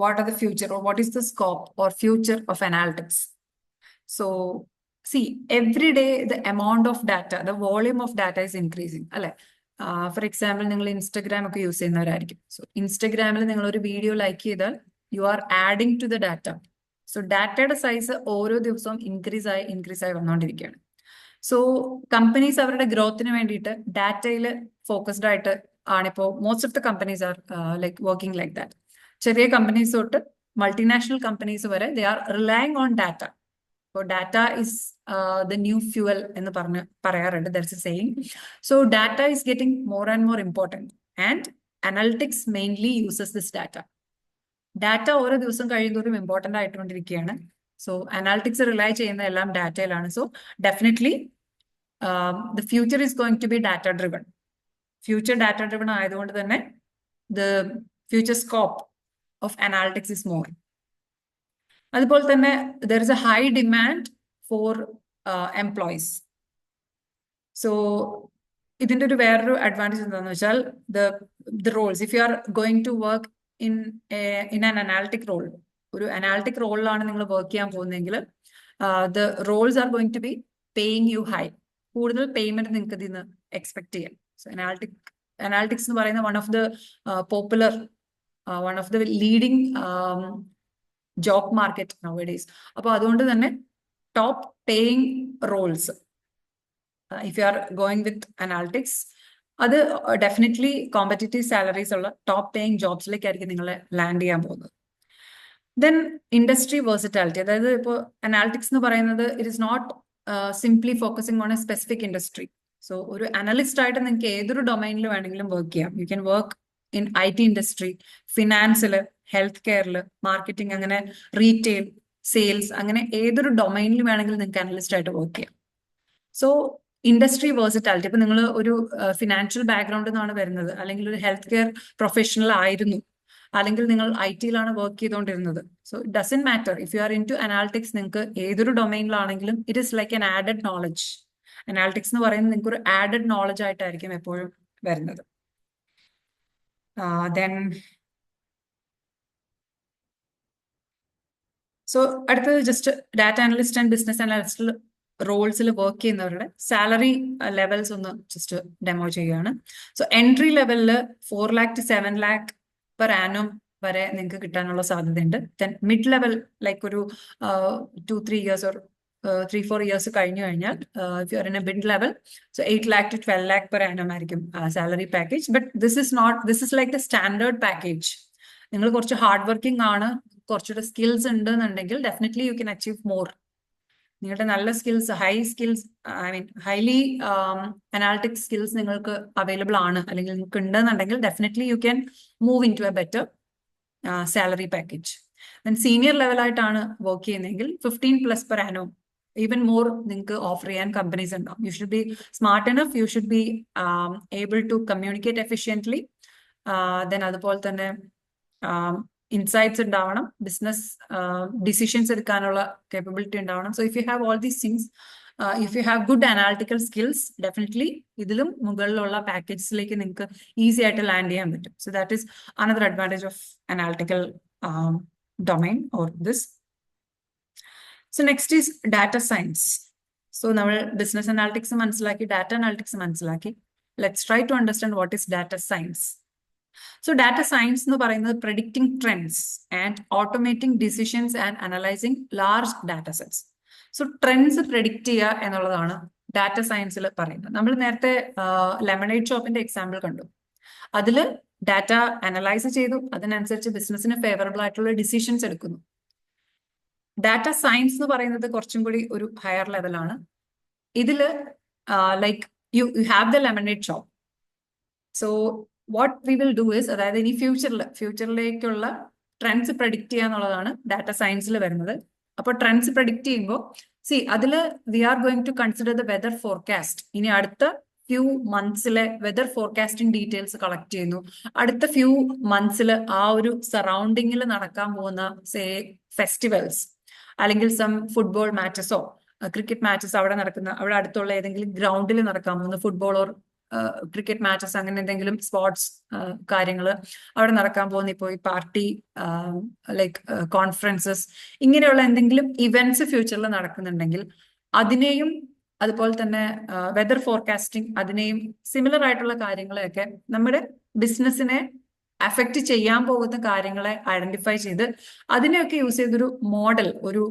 What are the future, or what is the scope or future of analytics? So see, every day the amount of data, the volume of data is increasing, അല്ലെ? For example നിങ്ങൾ Instagram ഒക്കെ use ചെയ്യുന്നവരായിരിക്കും. So ഇൻസ്റ്റഗ്രാമിൽ നിങ്ങൾ ഒരു video like ചെയ്താൽ you are adding to the data. So ഡാറ്റയുടെ size ഓരോ ദിവസവും ഇൻക്രീസ് ആയി വന്നുകൊണ്ടിരിക്കുകയാണ്. സോ കമ്പനീസ് അവരുടെ ഗ്രോത്തിന് വേണ്ടിയിട്ട് ഡാറ്റയിൽ ഫോക്കസ്ഡ് ആയിട്ട് ആണിപ്പോൾ most of the companies are like working like that. ചെറിയ കമ്പനീസ് തൊട്ട് മൾട്ടിനാഷണൽ കമ്പനീസ് വരെ they are relying on data. So data is the new fuel എന്ന് പറയാറുണ്ട്. That's a saying. So data is getting more and more important, and analytics mainly uses this data. Data ഓരോ ദിവസം കഴിയുന്നതോറും important ആയിട്ടുകൊണ്ടിരിക്കുകയാണ്. So analytics rely ചെയ്യുന്ന എല്ലാം ഡാറ്റയിലാണ്. So definitely the future is going to be data driven. Future data driven ആയതുകൊണ്ട് തന്നെ the future scope of analytics is more. അതുപോലെ തന്നെ there is a high demand for employees. So ഇതിന്റെ ഒരു വേറൊരു അഡ്വാൻറ്റേജ് എന്താണെന്ന് വെച്ചാൽ the roles, if you are going to work in an analytic role, ഒരു അനാലിറ്റിക് റോളിലാണ് നിങ്ങൾ വർക്ക് ചെയ്യാൻ പോകുന്നതെങ്കിൽ the roles are going to be paying you high. കൂടുതൽ പേയ്മെന്റ് നിങ്ങൾക്ക് ഇതിൽ നിന്ന് എക്സ്പെക്ട് ചെയ്യാം. സോ അനാലിറ്റിക്സ് എന്ന് പറയുന്ന one of the leading job market nowadays. അപ്പോൾ അതുകൊണ്ട് തന്നെ top paying roles, if you are going with analytics, അത് ഡെഫിനറ്റ്ലി കോമ്പറ്റീറ്റീവ് സാലറീസ് ഉള്ള ടോപ്പ് പേയിങ് ജോബ്സിലേക്കായിരിക്കും നിങ്ങൾ ലാൻഡ് ചെയ്യാൻ പോകുന്നത്. ദെൻ ഇൻഡസ്ട്രി വേഴ്സിറ്റാലിറ്റി, അതായത് ഇപ്പോൾ അനാലിറ്റിക്സ് എന്ന് പറയുന്നത് it is not simply focusing on a specific industry. So ഒരു അനലിസ്റ്റ് ആയിട്ട് നിങ്ങൾക്ക് ഏതൊരു ഡൊമൈനിൽ വേണമെങ്കിലും വർക്ക് ചെയ്യാം. You can work in IT industry, ഫിനാൻസിൽ, ഹെൽത്ത് കെയറിൽ, മാർക്കറ്റിംഗ്, അങ്ങനെ റീറ്റെയിൽ, സെയിൽസ്, അങ്ങനെ ഏതൊരു ഡൊമൈനിൽ വേണമെങ്കിലും നിങ്ങൾക്ക് അനലിസ്റ്റ് ആയിട്ട് വർക്ക് ചെയ്യാം. സോ ഇൻഡസ്ട്രി വേഴ്സിറ്റാലിറ്റി, ഇപ്പൊ നിങ്ങൾ ഒരു ഫിനാൻഷ്യൽ ബാക്ക്ഗ്രൗണ്ടിൽ നിന്നാണ് വരുന്നത്, അല്ലെങ്കിൽ ഒരു ഹെൽത്ത് കെയർ പ്രൊഫഷണൽ ആയിരുന്നു, അല്ലെങ്കിൽ നിങ്ങൾ IT-യിലാണ് വർക്ക് ചെയ്തുകൊണ്ടിരുന്നത്. So it doesn't matter, if you are into analytics, നിങ്ങൾക്ക് ഏതൊരു ഡൊമൈനിലാണെങ്കിലും it is like an added knowledge. Analytics എന്ന് പറയുന്നത് നിങ്ങൾക്ക് ഒരു ആഡഡ് നോളജ് ആയിട്ടായിരിക്കും എപ്പോഴും വരുന്നത്. Then സോ അടുത്തത് just data analyst and business analyst റോൾസിൽ വർക്ക് ചെയ്യുന്നവരുടെ സാലറി ലെവൽസ് ഒന്ന് ജസ്റ്റ് ഡെമോ ചെയ്യുകയാണ്. സോ എൻട്രി ലെവലിൽ 4 lakh to 7 lakh per annum വരെ നിങ്ങൾക്ക് കിട്ടാനുള്ള സാധ്യതയുണ്ട്. ദെൻ മിഡ് ലെവൽ ലൈക്ക് ഒരു 2-3 years or 3-4 years കഴിഞ്ഞു കഴിഞ്ഞാൽ if you are in a mid level, so 8 lakh to 12 lakh per annum ആയിരിക്കും salary package. But this is like the standard package. നിങ്ങൾ കുറച്ച് ഹാർഡ് വർക്കിംഗ് ആണ്, കുറച്ചുകൂടെ skills ഉണ്ടെന്നുണ്ടെങ്കിൽ definitely you can achieve more. നിങ്ങളുടെ നല്ല സ്കിൽസ്, ഹൈലി അനാലിറ്റിക് സ്കിൽസ് നിങ്ങൾക്ക് available ആണ്, അല്ലെങ്കിൽ നിങ്ങൾക്ക് ഉണ്ടെന്നുണ്ടെങ്കിൽ definitely you can move into a better salary package. Then senior ലെവലായിട്ടാണ് വർക്ക് ചെയ്യുന്നതെങ്കിൽ 15+ per annum, ഈവൻ മോർ നിങ്ങൾക്ക് ഓഫർ ചെയ്യാൻ കമ്പനീസ് ഉണ്ടാവും. You should be smart enough, you should be able to communicate efficiently. Then അതുപോലെ തന്നെ insights ഉണ്ടാവണം, business decisions എടുക്കാനുള്ള capability ഉണ്ടാവണം. So if you have all these things, if you have good analytical skills, definitely ഇതിലും മുകളിലുള്ള പാക്കേജസിലേക്ക് നിങ്ങൾക്ക് easy ആയിട്ട് ലാൻഡ് ചെയ്യാൻ പറ്റും. So that is another advantage of analytical domain or this. So next is data science. So നമ്മൾ business analytics മനസ്സിലാക്കി, data analytics മനസ്സിലാക്കി. Let's try to understand what is data science. So data science എന്ന് പറയുന്നത് predicting trends and automating decisions and analyzing large data sets. So trends predict ചെയ്യുക എന്നുള്ളതാണ് data സയൻസിൽ പറയുന്നത്. നമ്മൾ നേരത്തെ ലെമണേഡ് ഷോപ്പിന്റെ എക്സാമ്പിൾ കണ്ടു. അതിൽ ഡാറ്റ അനലൈസ് ചെയ്തു, അതിനനുസരിച്ച് ബിസിനസിന് ഫേവറബിൾ ആയിട്ടുള്ള ഡിസിഷൻസ് എടുക്കുന്നു. ഡാറ്റ സയൻസ് എന്ന് പറയുന്നത് കുറച്ചും കൂടി ഒരു ഹയർ ലെവലാണ്. ഇതിൽ like you have the lemonade shop. So what we will do is, അതായത് ഇനി ഫ്യൂച്ചറിലേക്കുള്ള ട്രെൻഡ്സ് പ്രഡിക്റ്റ് ചെയ്യുക എന്നുള്ളതാണ് ഡാറ്റ സയൻസിൽ വരുന്നത്. അപ്പോൾ ട്രെൻഡ്സ് പ്രഡിക്റ്റ് ചെയ്യുമ്പോൾ അതിൽ we are going to consider the weather forecast. ഇനി അടുത്ത ഫ്യൂ മന്ത്സിലെ വെദർ ഫോർകാസ്റ്റിംഗ് ഡീറ്റെയിൽസ് കളക്ട് ചെയ്യുന്നു. അടുത്ത ഫ്യൂ മന്ത്സിൽ ആ ഒരു സറൗണ്ടിങ്ങിൽ നടക്കാൻ പോകുന്ന ഫെസ്റ്റിവൽസ് അല്ലെങ്കിൽ സം ഫുട്ബോൾ മാച്ചസോ ക്രിക്കറ്റ് മാച്ചസ് അവിടെ അടുത്തുള്ള ഏതെങ്കിലും ഗ്രൗണ്ടിൽ നടക്കാൻ പോകുന്ന ഫുട്ബോൾ ഓർ ക്രിക്കറ്റ് മാച്ചസ്, അങ്ങനെ എന്തെങ്കിലും സ്പോർട്സ് കാര്യങ്ങൾ അവിടെ നടക്കാൻ പോകുന്ന, ഇപ്പോൾ ഈ പാർട്ടി ലൈക്ക് കോൺഫറൻസസ്, ഇങ്ങനെയുള്ള എന്തെങ്കിലും ഇവന്റ്സ് ഫ്യൂച്ചറിൽ നടക്കുന്നുണ്ടെങ്കിൽ അതിനെയും അതുപോലെ തന്നെ വെദർ ഫോർകാസ്റ്റിംഗ്, അതിനെയും സിമിലർ ആയിട്ടുള്ള കാര്യങ്ങളെയൊക്കെ നമ്മുടെ ബിസിനസ്സിനെ അഫക്റ്റ് ചെയ്യാൻ പോകുന്ന കാര്യങ്ങളെ ഐഡന്റിഫൈ ചെയ്ത് അതിനെയൊക്കെ യൂസ് ചെയ്തൊരു മോഡൽ, ഒരു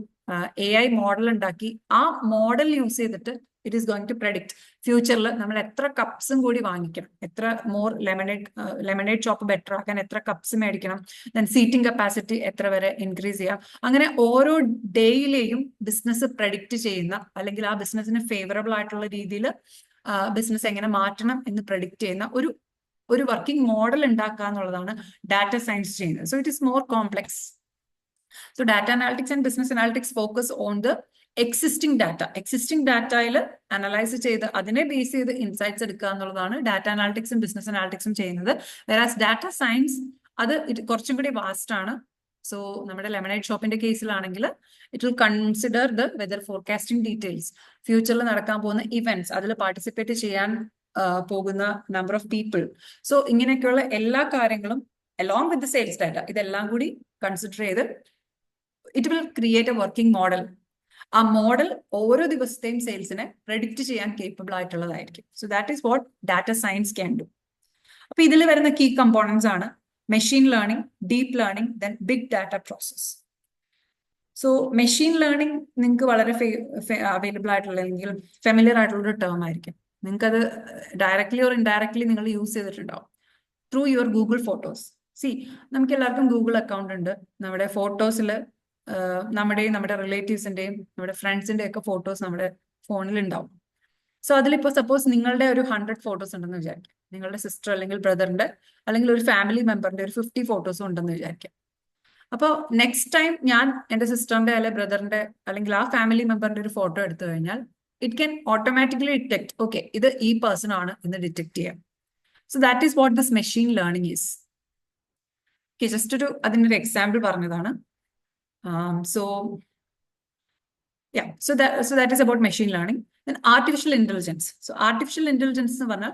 AI മോഡൽ ഉണ്ടാക്കി ആ മോഡൽ യൂസ് ചെയ്തിട്ട് it is going to predict ഫ്യൂച്ചറിൽ നമ്മൾ എത്ര കപ്സും കൂടി വാങ്ങിക്കണം, എത്ര മോർ ലെമണേഡ് ഷോപ്പ് ബെറ്റർ ആക്കാൻ എത്ര കപ്സ് മേടിക്കണം, ദെൻ സീറ്റിംഗ് കപ്പാസിറ്റി എത്ര വരെ ഇൻക്രീസ് ചെയ്യാം. അങ്ങനെ ഓരോ ഡേയിലെയും ബിസിനസ് പ്രഡിക്റ്റ് ചെയ്യുന്ന, അല്ലെങ്കിൽ ആ ബിസിനസ്സിന് ഫേവറബിൾ ആയിട്ടുള്ള രീതിയിൽ ബിസിനസ് എങ്ങനെ മാറ്റണം എന്ന് പ്രഡിക്റ്റ് ചെയ്യുന്ന ഒരു വർക്കിംഗ് മോഡൽ ഉണ്ടാക്കുക എന്നുള്ളതാണ് ഡാറ്റ സയൻസ് ചെയ്യുന്നത്. So it is more complex. So data analytics and business analytics focus on the existing data. Existing dataയിൽ അനലൈസ് ചെയ്ത് അതിനെ ബേസ് ചെയ്ത് ഇൻസൈറ്റ്സ് എടുക്കുക എന്നുള്ളതാണ് ഡാറ്റ അനാലിറ്റിക്സും ബിസിനസ് അനാലിറ്റിക്സും ചെയ്യുന്നത്. വെറാസ് ഡാറ്റ സയൻസ് അത് കുറച്ചും കൂടി വാസ്റ്റ് ആണ്. സോ നമ്മുടെ ലെമണേഡ് ഷോപ്പിന്റെ കേസിലാണെങ്കിൽ it will consider the weather forecasting details, ഫ്യൂച്ചറിൽ നടക്കാൻ പോകുന്ന ഇവന്റ്സ്, അതിൽ പാർട്ടിസിപ്പേറ്റ് ചെയ്യാൻ പോകുന്ന നമ്പർ ഓഫ് പീപ്പിൾ. സോ ഇങ്ങനെയൊക്കെയുള്ള എല്ലാ കാര്യങ്ങളും along with the sales data, ഇതെല്ലാം കൂടി കൺസിഡർ ചെയ്ത് it will create a working model. ആ മോഡൽ ഓരോ ദിവസത്തെയും സെയിൽസിനെ പ്രെഡിക്റ്റ് ചെയ്യാൻ കേപ്പബിൾ ആയിട്ടുള്ളതായിരിക്കും. So that is what data science can do. അപ്പൊ ഇതിൽ വരുന്ന കീ കമ്പോണൻസ് ആണ് machine learning, deep learning, then big data process. So machine learning നിങ്ങൾക്ക് വളരെ അവൈലബിൾ ആയിട്ടുള്ള അല്ലെങ്കിൽ ഫെമിലിയർ ആയിട്ടുള്ള ഒരു ടേം ആയിരിക്കും. നിങ്ങൾക്കത് ഡയറക്ട്ലി ഓർ ഇൻഡയറക്ട്ലി നിങ്ങൾ യൂസ് ചെയ്തിട്ടുണ്ടാവും ത്രൂ യുവർ ഗൂഗിൾ ഫോട്ടോസ്. നമുക്ക് എല്ലാവർക്കും ഗൂഗിൾ അക്കൗണ്ട് ഉണ്ട്. നമ്മുടെ ഫോട്ടോസിൽ നമ്മുടെ റിലേറ്റീവ്സിന്റെയും നമ്മുടെ ഫ്രണ്ട്സിന്റെ ഒക്കെ ഫോട്ടോസ് നമ്മുടെ ഫോണിൽ ഉണ്ടാവും. സോ അതിലിപ്പോൾ സപ്പോസ് നിങ്ങളുടെ ഒരു 100 ഫോട്ടോസ് ഉണ്ടെന്ന് വിചാരിക്കാം, നിങ്ങളുടെ സിസ്റ്റർ അല്ലെങ്കിൽ ബ്രദറിന്റെ അല്ലെങ്കിൽ ഒരു ഫാമിലി മെമ്പറിന്റെ ഒരു 50 ഫോട്ടോസും ഉണ്ടെന്ന് വിചാരിക്കാം. അപ്പോൾ നെക്സ്റ്റ് ടൈം ഞാൻ എൻ്റെ സിസ്റ്ററിന്റെ അല്ലെങ്കിൽ ബ്രദറിന്റെ അല്ലെങ്കിൽ ആ ഫാമിലി മെമ്പറിന്റെ ഒരു ഫോട്ടോ എടുത്തു കഴിഞ്ഞാൽ it can automatically detect, okay ഇത് ഈ പേഴ്സൺ ആണ് എന്ന് ഡിറ്റക്ട് ചെയ്യാം. So that is what this machine learning is. Just അതിനൊരു എക്സാമ്പിൾ പറഞ്ഞതാണ്. So that is about machine learning. Then artificial intelligence. So artificial intelligence എന്ന് പറഞ്ഞാൽ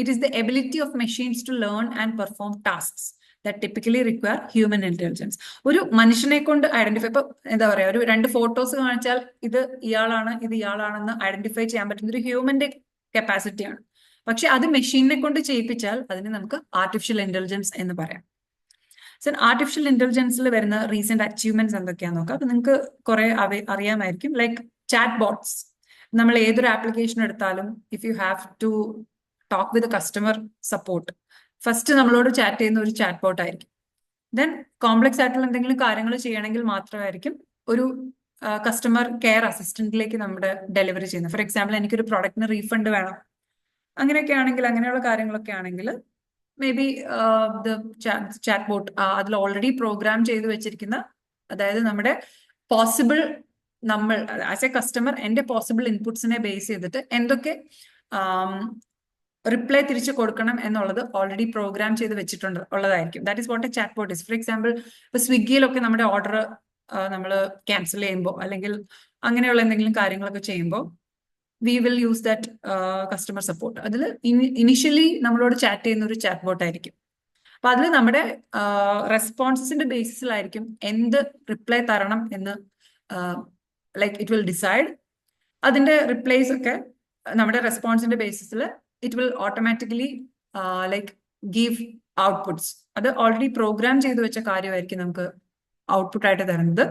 it is the ability of machines to learn and perform tasks that typically require human intelligence. ഒരു മനുഷ്യനെ കൊണ്ട് identify, ഇപ്പൊ എന്താ പറയാ, ഒരു 2 ഫോട്ടോസ് കാണിച്ചാൽ ഇത് ഇയാളാണ് ഇത് ഇയാളാണെന്ന് ഐഡന്റിഫൈ ചെയ്യാൻ പറ്റുന്ന ഒരു ഹ്യൂമന്റെ കപ്പാസിറ്റിയാണ്. പക്ഷെ അത് മെഷീനെ കൊണ്ട് ചെയ്യിപ്പിച്ചാൽ അതിന് നമുക്ക് ആർട്ടിഫിഷ്യൽ ഇന്റലിജൻസ് എന്ന് പറയാം. സോ ആർട്ടിഫിഷ്യൽ ഇന്റലിജൻസിൽ വരുന്ന റീസെന്റ് അച്ചീവ്മെന്റ്സ് എന്തൊക്കെയാന്ന് നോക്കാം. അപ്പൊ നിങ്ങൾക്ക് കുറെ അറിയാമായിരിക്കും. Like chat bots. നമ്മൾ ഏതൊരു ആപ്ലിക്കേഷൻ എടുത്താലും if you have to talk with customer support, first നമ്മളോട് ചാറ്റ് ചെയ്യുന്ന ഒരു ചാറ്റ് ബോട്ട് ആയിരിക്കും. ദെൻ കോംപ്ലക്സ് ആയിട്ടുള്ള എന്തെങ്കിലും കാര്യങ്ങൾ ചെയ്യണമെങ്കിൽ മാത്രമായിരിക്കും ഒരു കസ്റ്റമർ കെയർ അസിസ്റ്റന്റിലേക്ക് നമ്മുടെ ഡെലിവറി ചെയ്യുന്നത്. ഫോർ എക്സാമ്പിൾ എനിക്കൊരു പ്രോഡക്റ്റിന് റീഫണ്ട് വേണം, അങ്ങനെയൊക്കെ ആണെങ്കിൽ, അങ്ങനെയുള്ള കാര്യങ്ങളൊക്കെ ആണെങ്കിൽ may be the chat bot അതിൽ ഓൾറെഡി പ്രോഗ്രാം ചെയ്ത് വെച്ചിരിക്കുന്ന, അതായത് നമ്മുടെ പോസിബിൾ, നമ്മൾ ആസ് എ കസ്റ്റമർ എൻ്റെ പോസിബിൾ ഇൻപുട്സിനെ ബേസ് ചെയ്തിട്ട് എന്തൊക്കെ റിപ്ലൈ തിരിച്ചു കൊടുക്കണം എന്നുള്ളത് ഓൾറെഡി പ്രോഗ്രാം ചെയ്ത് വെച്ചിട്ടുണ്ട് ഉള്ളതായിരിക്കും. That is what A chat bot is. For example, ഇപ്പൊ സ്വിഗ്ഗിയിലൊക്കെ നമ്മുടെ ഓർഡർ നമ്മൾ ക്യാൻസൽ ചെയ്യുമ്പോൾ അല്ലെങ്കിൽ അങ്ങനെയുള്ള എന്തെങ്കിലും കാര്യങ്ങളൊക്കെ ചെയ്യുമ്പോൾ we will use that customer support. അതിൽ ഇനിഷ്യലി നമ്മളോട് ചാറ്റ് ചെയ്യുന്ന ഒരു ചാറ്റ് ബോട്ട് ആയിരിക്കും. അപ്പൊ അതിൽ നമ്മുടെ റെസ്പോൺസിന്റെ ബേസിസിലായിരിക്കും എന്ത് റിപ്ലൈ തരണം എന്ന് ലൈക്ക് ഇറ്റ് വിൽ ഡിസൈഡ്. അതിന്റെ റിപ്ലൈസ് ഒക്കെ നമ്മുടെ റെസ്പോൺസിന്റെ ബേസിസിൽ it will automatically like give outputs. അത് ഓൾറെഡി പ്രോഗ്രാം ചെയ്ത് വെച്ച കാര്യമായിരിക്കും നമുക്ക് ഔട്ട്പുട്ട് ആയിട്ട് തരുന്നത്.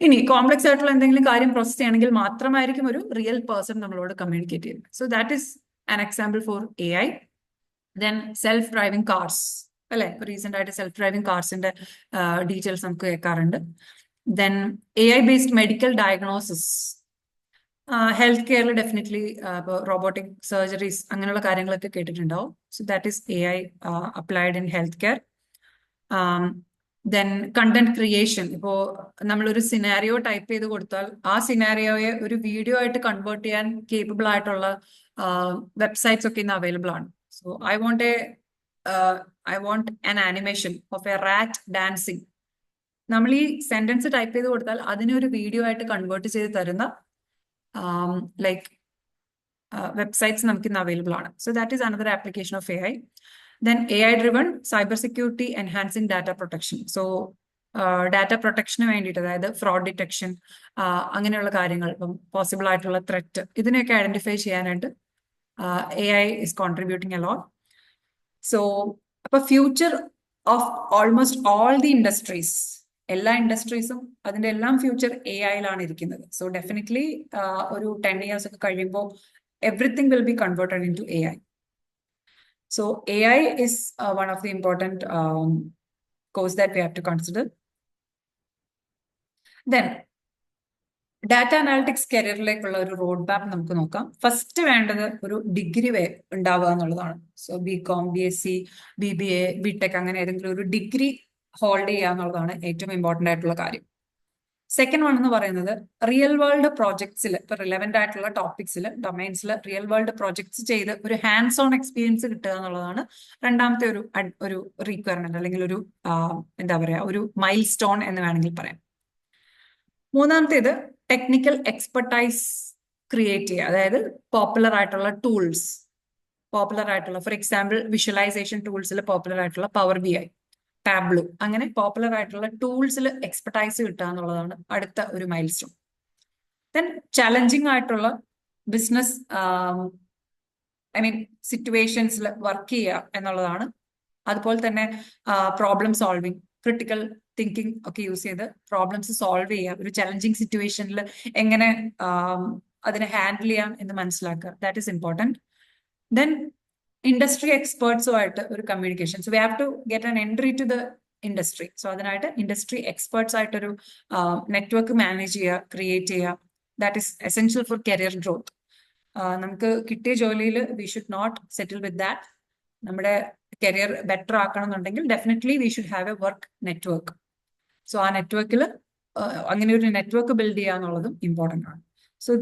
ഇനി കോംപ്ലക്സ് ആയിട്ടുള്ള എന്തെങ്കിലും കാര്യം പ്രോസസ് ചെയ്യണമെങ്കിൽ മാത്രമായിരിക്കും ഒരു റിയൽ പേഴ്സൺ നമ്മളോട് കമ്മ്യൂണിക്കേറ്റ് ചെയ്യുന്നത്. So that is an example for AI. Then self driving cars അല്ലെ, റീസെന്റ് ആയിട്ട് സെൽഫ് ഡ്രൈവിംഗ് കാർസിന്റെ ഡീറ്റെയിൽസ് നമുക്ക് കേൾക്കാറുണ്ട്. Then AI based medical diagnosis, health കെയറിൽ ഡെഫിനറ്റ്ലി ഇപ്പോൾ റോബോട്ടിക് സർജറീസ് അങ്ങനെയുള്ള കാര്യങ്ങളൊക്കെ കേട്ടിട്ടുണ്ടാവും. So that is AI applied in health care. Then content creation, ഇപ്പോൾ നമ്മളൊരു സിനാരിയോ ടൈപ്പ് ചെയ്ത് കൊടുത്താൽ ആ സിനാരിയോയെ ഒരു വീഡിയോ ആയിട്ട് കൺവേർട്ട് ചെയ്യാൻ കേപ്പബിൾ ആയിട്ടുള്ള വെബ്സൈറ്റ്സ് ഒക്കെ ഇന്ന് അവൈലബിൾ ആണ്. So I want an animation of a rat dancing. നമ്മൾ ഈ സെന്റൻസ് ടൈപ്പ് ചെയ്ത് കൊടുത്താൽ അതിനെ ഒരു വീഡിയോ ആയിട്ട് കൺവേർട്ട് ചെയ്ത് തരുന്ന ലൈക്ക് വെബ്സൈറ്റ്സ് നമുക്ക് ഇന്ന് അവൈലബിൾ ആണ്. So that is another application of AI. Then AI driven cyber security enhancing data protection. So data പ്രൊട്ടക്ഷന് വേണ്ടിയിട്ട്, അതായത് ഫ്രോഡ് ഡിറ്റക്ഷൻ അങ്ങനെയുള്ള കാര്യങ്ങൾ, ഇപ്പം പോസിബിൾ ആയിട്ടുള്ള ത്രെറ്റ്, ഇതിനെയൊക്കെ ഐഡന്റിഫൈ ചെയ്യാനായിട്ട് AI is contributing a lot. So അപ്പൊ future of almost all the industries, എല്ലാ ഇൻഡസ്ട്രീസും അതിന്റെ എല്ലാം ഫ്യൂച്ചർ AI-ലാണ് ഇരിക്കുന്നത്. സോ ഡെഫിനറ്റ്ലി ഒരു 10 years ഒക്കെ കഴിയുമ്പോൾ everything will be converted into AI. So AI is one of the important course that we have to consider. Then data analytics കരിയറിലേക്കുള്ള ഒരു road മാപ്പ് നമുക്ക് നോക്കാം. ഫസ്റ്റ് വേണ്ടത് ഒരു ഡിഗ്രി ഉണ്ടാവുക എന്നുള്ളതാണ്. So BCom, BSc, BBA, BTech അങ്ങനെ ഏതെങ്കിലും ഒരു ഡിഗ്രി ഹോൾഡ് ചെയ്യുക എന്നുള്ളതാണ് ഏറ്റവും ഇമ്പോർട്ടൻ്റ് ആയിട്ടുള്ള കാര്യം. സെക്കൻഡ് വൺ എന്ന് പറയുന്നത് റിയൽ വേൾഡ് പ്രോജക്ട്സിൽ, ഇപ്പൊ റിലവൻ്റ് ആയിട്ടുള്ള ടോപ്പിക്സിൽ, ഡൊമൈൻസിൽ റിയൽ വേൾഡ് പ്രോജക്ട്സ് ചെയ്ത് ഒരു ഹാൻഡ്സ് ഓൺ എക്സ്പീരിയൻസ് കിട്ടുക എന്നുള്ളതാണ് രണ്ടാമത്തെ ഒരു റീക്വയർമെന്റ്, അല്ലെങ്കിൽ ഒരു എന്താ പറയാ, ഒരു മൈൽ സ്റ്റോൺ എന്ന് വേണമെങ്കിൽ പറയാം. മൂന്നാമത്തേത് ടെക്നിക്കൽ എക്സ്പെർട്ടൈസ് ക്രിയേറ്റ് ചെയ്യുക, അതായത് പോപ്പുലർ ആയിട്ടുള്ള ടൂൾസ്, പോപ്പുലർ ആയിട്ടുള്ള ഫോർ എക്സാമ്പിൾ വിഷ്വലൈസേഷൻ ടൂൾസിൽ പോപ്പുലർ ആയിട്ടുള്ള പവർ BI, ടാബ്ലു, അങ്ങനെ പോപ്പുലർ ആയിട്ടുള്ള ടൂൾസിൽ എക്സ്പെർട്ടൈസ് കിട്ടുക എന്നുള്ളതാണ് അടുത്ത ഒരു മൈൽ സ്റ്റോൺ. ദെൻ ചലഞ്ചിങ് ആയിട്ടുള്ള ബിസിനസ് സിറ്റുവേഷൻസിൽ വർക്ക് ചെയ്യുക എന്നുള്ളതാണ്. അതുപോലെ തന്നെ പ്രോബ്ലം സോൾവിങ്, ക്രിട്ടിക്കൽ തിങ്കിങ് ഒക്കെ യൂസ് ചെയ്ത് പ്രോബ്ലംസ് സോൾവ് ചെയ്യുക, ഒരു ചലഞ്ചിങ് സിറ്റുവേഷനിൽ എങ്ങനെ അതിനെ ഹാൻഡിൽ ചെയ്യാം എന്ന് മനസ്സിലാക്കുക, that is important. Then industry എക്സ്പേർട്സുമായിട്ട് ഒരു communication. So we have to get an entry to the industry. So അതിനായിട്ട് ഇൻഡസ്ട്രി എക്സ്പേർട്സ് ആയിട്ടൊരു നെറ്റ്വർക്ക് മാനേജ് ചെയ്യുക, ക്രിയേറ്റ് ചെയ്യുക, that is essential for career growth. നമുക്ക് കിട്ടിയ ജോലിയിൽ we should not settle with that. നമ്മുടെ കരിയർ ബെറ്റർ ആക്കണം എന്നുണ്ടെങ്കിൽ definitely we should have a work network. So ആ നെറ്റ്വർക്കിൽ അങ്ങനെ ഒരു നെറ്റ്വർക്ക് ബിൽഡ് ചെയ്യുക എന്നുള്ളതും ഇമ്പോർട്ടൻ്റ് ആണ്. So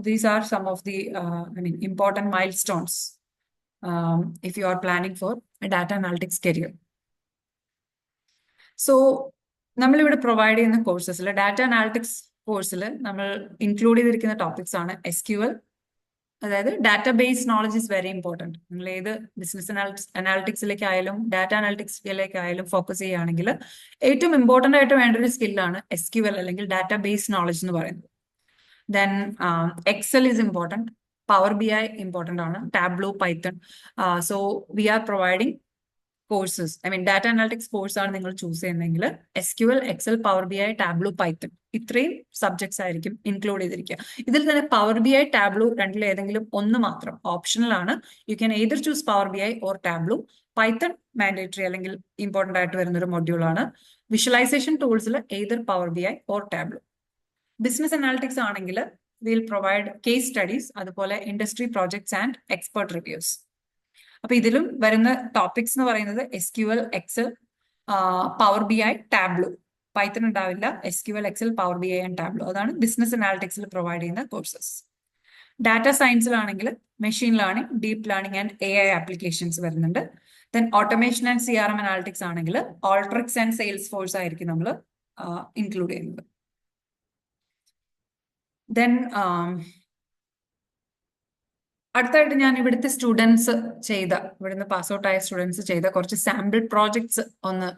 these are some of the important milestones if you are planning for a data analytics career. So നമ്മളിവിടെ പ്രൊവൈഡ് ചെയ്യുന്ന കോഴ്സസിൽ, data analytics കോഴ്സിൽ നമ്മൾ ഇൻക്ലൂഡ് ചെയ്തിരിക്കുന്ന ടോപ്പിക്സ് ആണ് SQL, അതായത് data base knowledge is very important. നിങ്ങൾ ഏത് business അനാലിറ്റിക്സിലേക്കായാലും ഡാറ്റ അനാലിറ്റിക്സിലേക്കായാലും ഫോക്കസ് ചെയ്യുകയാണെങ്കിൽ ഏറ്റവും ഇമ്പോർട്ടൻ്റ് ആയിട്ട് വേണ്ട ഒരു സ്കില്ലാണ് SQL അല്ലെങ്കിൽ ഡാറ്റ ബേസ് നോളജ് എന്ന് പറയുന്നത്. Then Excel is important, Power BI important ആണ്, Tableau, Python. So we are providing courses, data analytics course ആണ് നിങ്ങൾ ചൂസ് ചെയ്യുന്നതെങ്കിൽ SQL, Excel, Power BI, Tableau, Python ഇത്രയും സബ്ജക്ട്സ് ആയിരിക്കും ഇൻക്ലൂഡ് ചെയ്തിരിക്കുക. ഇതിൽ തന്നെ Power BI, ടാബ്ലു രണ്ടിൽ ഏതെങ്കിലും ഒന്ന് മാത്രം ഓപ്ഷണൽ ആണ്. You can either choose Power BI or Tableau. Python mandatory അല്ലെങ്കിൽ ഇമ്പോർട്ടൻ്റ് ആയിട്ട് വരുന്ന ഒരു മൊഡ്യൂൾ ആണ്. വിഷ്വലൈസേഷൻ ടൂൾസിൽ either Power BI or Tableau. Business analytics ആണെങ്കിൽ വിൽ പ്രൊവൈഡ് കേസ് സ്റ്റഡീസ്, അതുപോലെ industry projects and expert reviews. അപ്പൊ ഇതിലും വരുന്ന ടോപ്പിക്സ് എന്ന് പറയുന്നത് SQL, Excel, Power BI, Tableau. Python ഉണ്ടാവില്ല. SQL, Excel, Power BI and Tableau, അതാണ് ബിസിനസ് അനാലിറ്റിക്സിൽ പ്രൊവൈഡ് ചെയ്യുന്ന കോഴ്സസ്. ഡാറ്റ സയൻസിലാണെങ്കിൽ machine learning, deep learning and AI applications വരുന്നുണ്ട്. Then automation and CRM analytics ആണെങ്കിൽ ഓൾട്രിക്സ് ആൻഡ് സെയിൽസ് ഫോഴ്സ് ആയിരിക്കും നമ്മൾ include ചെയ്യുന്നത്. ദെൻ അടുത്തായിട്ട് ഞാൻ ഇവിടുത്തെ സ്റ്റുഡൻസ് ഇവിടുന്ന് പാസ് ഔട്ട് ആയ സ്റ്റുഡൻസ് ചെയ്ത കുറച്ച് സാമ്പിൾ പ്രോജക്ട്സ് ഒന്ന്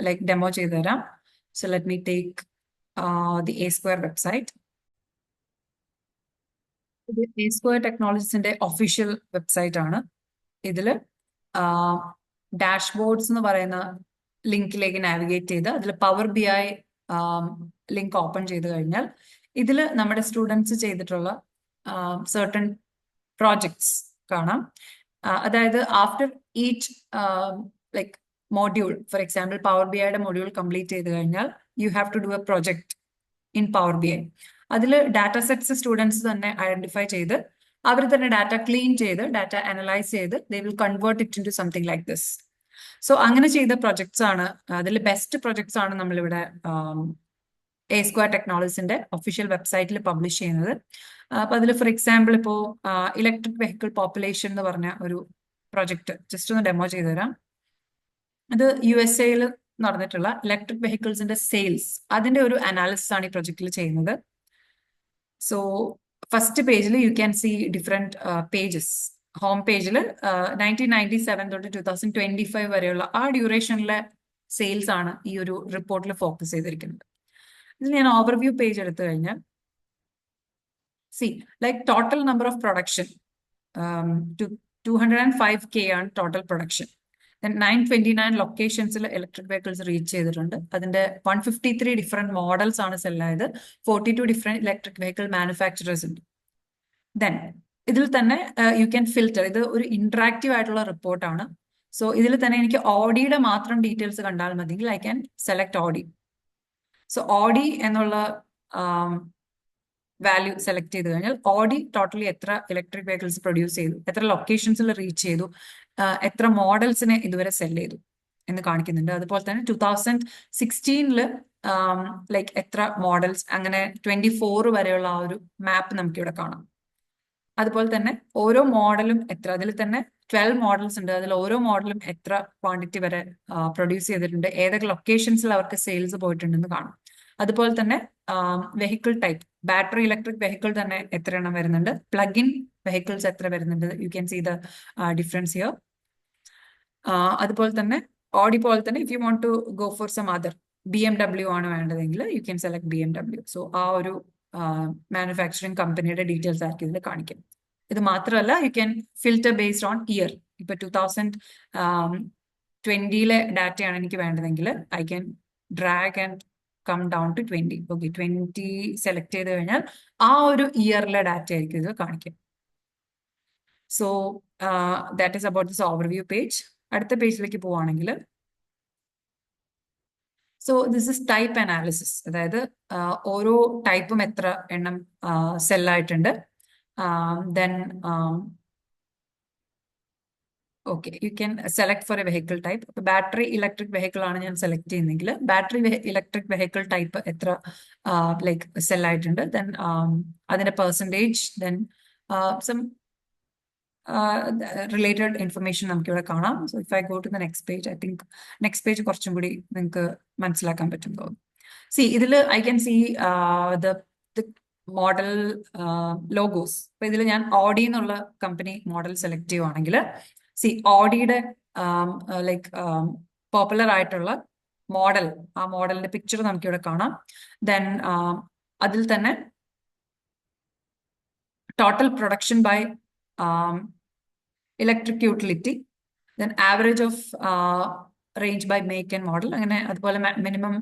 ലൈക്ക് ഡെമോ ചെയ്തു തരാം. So let me take the A Square website. ഇത് A Square ടെക്നോളജീസിന്റെ ഒഫീഷ്യൽ വെബ്സൈറ്റ് ആണ്. ഇതില് ഡാഷ്ബോർഡ്സ് എന്ന് പറയുന്ന ലിങ്കിലേക്ക് നാവിഗേറ്റ് ചെയ്ത് അതിൽ പവർ BI ലിങ്ക് ഓപ്പൺ ചെയ്ത് കഴിഞ്ഞാൽ ഇതിൽ നമ്മുടെ സ്റ്റുഡൻസ് ചെയ്തിട്ടുള്ള സർട്ടൺ പ്രോജക്ട്സ് കാണാം. അതായത് after each like module, for example Power BIയുടെ മോഡ്യൂൾ കംപ്ലീറ്റ് ചെയ്ത് കഴിഞ്ഞാൽ you have to do a project in Power BI. അതിൽ ഡാറ്റ സെറ്റ്സ് സ്റ്റുഡൻസ് തന്നെ ഐഡന്റിഫൈ ചെയ്ത് അവർ തന്നെ ഡാറ്റ ക്ലീൻ ചെയ്ത് ഡാറ്റ അനലൈസ് ചെയ്ത് they will convert it into something like this. So അങ്ങനെ ചെയ്ത പ്രൊജക്ട്സ് ആണ്, അതിൽ ബെസ്റ്റ് പ്രൊജക്ട്സ് ആണ് നമ്മളിവിടെ A Square ടെക്നോളജീസിന്റെ ഒഫീഷ്യൽ വെബ്സൈറ്റിൽ പബ്ലിഷ് ചെയ്യുന്നത്. അപ്പൊ അതിൽ ഫോർ എക്സാമ്പിൾ ഇപ്പോൾ ഇലക്ട്രിക് വെഹിക്കിൾ പോപ്പുലേഷൻ എന്ന് പറഞ്ഞ ഒരു പ്രൊജക്ട് ജസ്റ്റ് ഒന്ന് ഡെമോ ചെയ്തു തരാം. ഇത് USA നടന്നിട്ടുള്ള ഇലക്ട്രിക് വെഹിക്കിൾസിന്റെ സെയിൽസ്, അതിന്റെ ഒരു അനാലിസിസ് ആണ് ഈ പ്രൊജക്റ്റിൽ ചെയ്യുന്നത്. സോ ഫസ്റ്റ് പേജിൽ U can C different pages. Home പേജിൽ 1997 തൊട്ട് 2025 വരെയുള്ള ആ ഡ്യൂറേഷനിലെ സെയിൽസ് ആണ് ഈ ഒരു റിപ്പോർട്ടിൽ ഫോക്കസ് ചെയ്തിരിക്കുന്നത്. ഇതിൽ ഞാൻ ഓവർവ്യൂ പേജ് എടുത്തു കഴിഞ്ഞാൽ like total number of production 205K ആണ് ടോട്ടൽ പ്രൊഡക്ഷൻ. 929 ലൊക്കേഷൻസിൽ ഇലക്ട്രിക് വെഹിക്കിൾസ് റീച്ച് ചെയ്തിട്ടുണ്ട്. അതിന്റെ 153 ഡിഫറെന്റ് മോഡൽസ് ആണ് സെല്ലായത്. 42 ഡിഫറെന്റ് ഇലക്ട്രിക് വെഹിക്കിൾ മാനുഫാക്ചറേഴ്സ് ഉണ്ട്. ദെൻ ഇതിൽ തന്നെ യു ക്യാൻ ഫിൽറ്റർ. ഇത് ഒരു ഇന്ററാക്റ്റീവ് ആയിട്ടുള്ള റിപ്പോർട്ടാണ്. സോ ഇതിൽ തന്നെ എനിക്ക് ഓഡിയുടെ മാത്രം ഡീറ്റെയിൽസ് കണ്ടാൽ മതിയെങ്കിൽ I can select Audi. So Audi എന്നുള്ള വാല്യൂ സെലക്ട് ചെയ്ത് കഴിഞ്ഞാൽ ഓഡി ടോട്ടലി എത്ര ഇലക്ട്രിക് വെഹിക്കിൾസ് പ്രൊഡ്യൂസ് ചെയ്തു, എത്ര ലൊക്കേഷൻസിൽ റീച്ച് ചെയ്തു, എത്ര മോഡൽസിനെ ഇതുവരെ സെൽ ചെയ്തു എന്ന് കാണിക്കുന്നുണ്ട്. അതുപോലെ തന്നെ 2016 ലൈക്ക് എത്ര മോഡൽസ്, അങ്ങനെ 24 വരെയുള്ള ആ ഒരു മാപ്പ് നമുക്കിവിടെ കാണാം. അതുപോലെ തന്നെ ഓരോ മോഡലും എത്ര, അതിൽ തന്നെ 12 മോഡൽസ് ഉണ്ട്. അതിൽ ഓരോ മോഡലും എത്ര ക്വാണ്ടിറ്റി വരെ പ്രൊഡ്യൂസ് ചെയ്തിട്ടുണ്ട്, ഏതൊക്കെ ലൊക്കേഷൻസിൽ അവർക്ക് സെയിൽസ് പോയിട്ടുണ്ടെന്ന് കാണാം. അതുപോലെ തന്നെ vehicle type, battery electric vehicle തന്നെ എത്ര എണ്ണം വരുന്നുണ്ട്, പ്ലഗ് ഇൻ വെഹിക്കിൾസ് എത്ര വരുന്നുണ്ട്, you can see the difference here. അതുപോലെ തന്നെ ഓഡി പോലെ തന്നെ if you want to go for some other BMW ആണ് വേണ്ടതെങ്കിൽ you can select BMW. So ആ ഒരു മാനുഫാക്ചറിങ് കമ്പനിയുടെ ഡീറ്റെയിൽസ് ആയിരിക്കും ഇതിൽ കാണിക്കും. ഇത് മാത്രമല്ല you can filter based on year. ഇപ്പൊ 2020 ഡാറ്റയാണ് എനിക്ക് വേണ്ടതെങ്കിൽ I can drag and come down to 20. Okay, 20 select ചെയ്ത് കഴിഞ്ഞാൽ ആ ഒരു ഇയറിലെ ഡാറ്റ ആയിരിക്കും ഇത് കാണിക്കും. So that is about this overview page. അടുത്ത പേജിലേക്ക് പോവുകയാണെങ്കിൽ so this is type analysis. അതായത് ഓരോ ടൈപ്പും എത്ര എണ്ണം സെല്ലായിട്ടുണ്ട്. Then okay, you can select for a vehicle type. ഇപ്പൊ ബാറ്ററി ഇലക്ട്രിക് വെഹിക്കിൾ ആണ് ഞാൻ സെലക്ട് ചെയ്യുന്നെങ്കിൽ ബാറ്ററി ഇലക്ട്രിക് വെഹിക്കിൾ ടൈപ്പ് എത്ര ലൈക്ക് സെല്ലായിട്ടുണ്ട്, ദെൻ അതിന്റെ percentage, then some related information നമുക്ക് ഇവിടെ കാണാം. So if I go to the next page, I think next page കുറച്ചും കൂടി നിങ്ങൾക്ക് മനസ്സിലാക്കാൻ പറ്റും തോന്നുന്നു. ഇതിൽ I can see the model logos. അപ്പൊ ഇതിൽ ഞാൻ ഓഡി എന്നുള്ള കമ്പനി മോഡൽ സെലക്ട് ചെയ്യുവാണെങ്കിൽ ഓഡിയുടെ ലൈക്ക് പോപ്പുലർ ആയിട്ടുള്ള മോഡൽ, ആ മോഡലിന്റെ പിക്ചർ നമുക്കിവിടെ കാണാം. ദെൻ അതിൽ തന്നെ total production by electric utility, then average of range by make and model, അങ്ങനെ അതുപോലെ മിനിമം,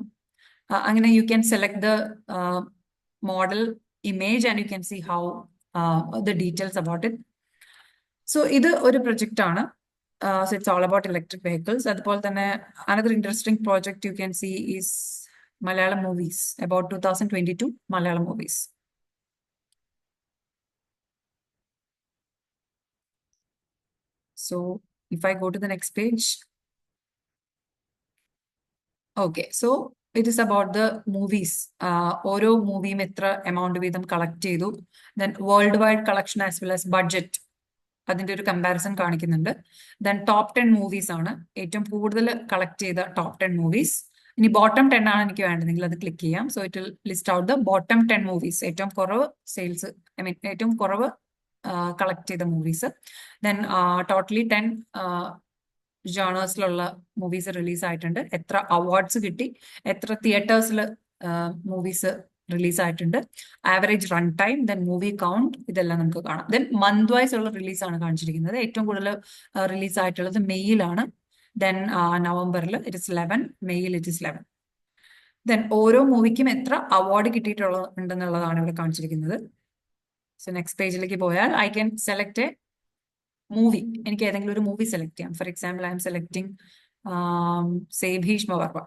അങ്ങനെ you can select the model image and you can see how the details about it. So ഇത് ഒരു project ആണ്. So it's all about electric vehicles. അതുപോലെ തന്നെ another interesting project you can see is Malayalam movies, about 2022 Malayalam movies. So if I go to the next page. Okay, so it is about the movies. ഓരോ മൂവിയും എത്ര amount വീതം collect ചെയ്തു, then world wide collection as well as budget, അതിന്റെ ഒരു comparison കാണിക്കുന്നുണ്ട്. Then top 10 movies ആണ് ഏറ്റവും കൂടുതൽ കളക്ട് ചെയ്ത ടോപ്പ് 10 മൂവീസ്. ഇനി ബോട്ടം 10 ആണ് എനിക്ക് വേണ്ടതെങ്കിൽ അത് ക്ലിക്ക് ചെയ്യാം. So it will list out the bottom 10 movies, ഏറ്റവും കുറവ് സെയിൽസ്, ഐ മീൻ ഏറ്റവും കുറവ് കളക്ട് ചെയ്ത മൂവീസ്. ദെൻ ടോട്ടലി 10 ജേണേഴ്സിലുള്ള മൂവീസ് റിലീസ് ആയിട്ടുണ്ട്, എത്ര അവാർഡ്സ് കിട്ടി, എത്ര തിയേറ്റേഴ്സിൽ മൂവീസ് റിലീസ് ആയിട്ടുണ്ട്, average run time, then movie count, ഇതെല്ലാം നമുക്ക് കാണാം. ദെൻ മന്ത് വൈസ് ഉള്ള റിലീസ് ആണ് കാണിച്ചിരിക്കുന്നത്. ഏറ്റവും കൂടുതൽ റിലീസ് ആയിട്ടുള്ളത് മെയ്യിലാണ്. ദെൻ നവംബറിൽ ഇറ്റ് ഇസ് 11, മെയ്യിൽ ഇറ്റ് ഇസ് 11. ദെൻ ഓരോ മൂവിക്കും എത്ര അവാർഡ് കിട്ടിയിട്ടുണ്ടെന്നുള്ളതാണ് ഇവിടെ കാണിച്ചിരിക്കുന്നത്. സോ നെക്സ്റ്റ് പേജിലേക്ക് പോയാൽ I can select a movie. എനിക്ക് ഏതെങ്കിലും ഒരു മൂവി സെലക്ട് ചെയ്യാം. For example I'm selecting say Bheeshma Parvam.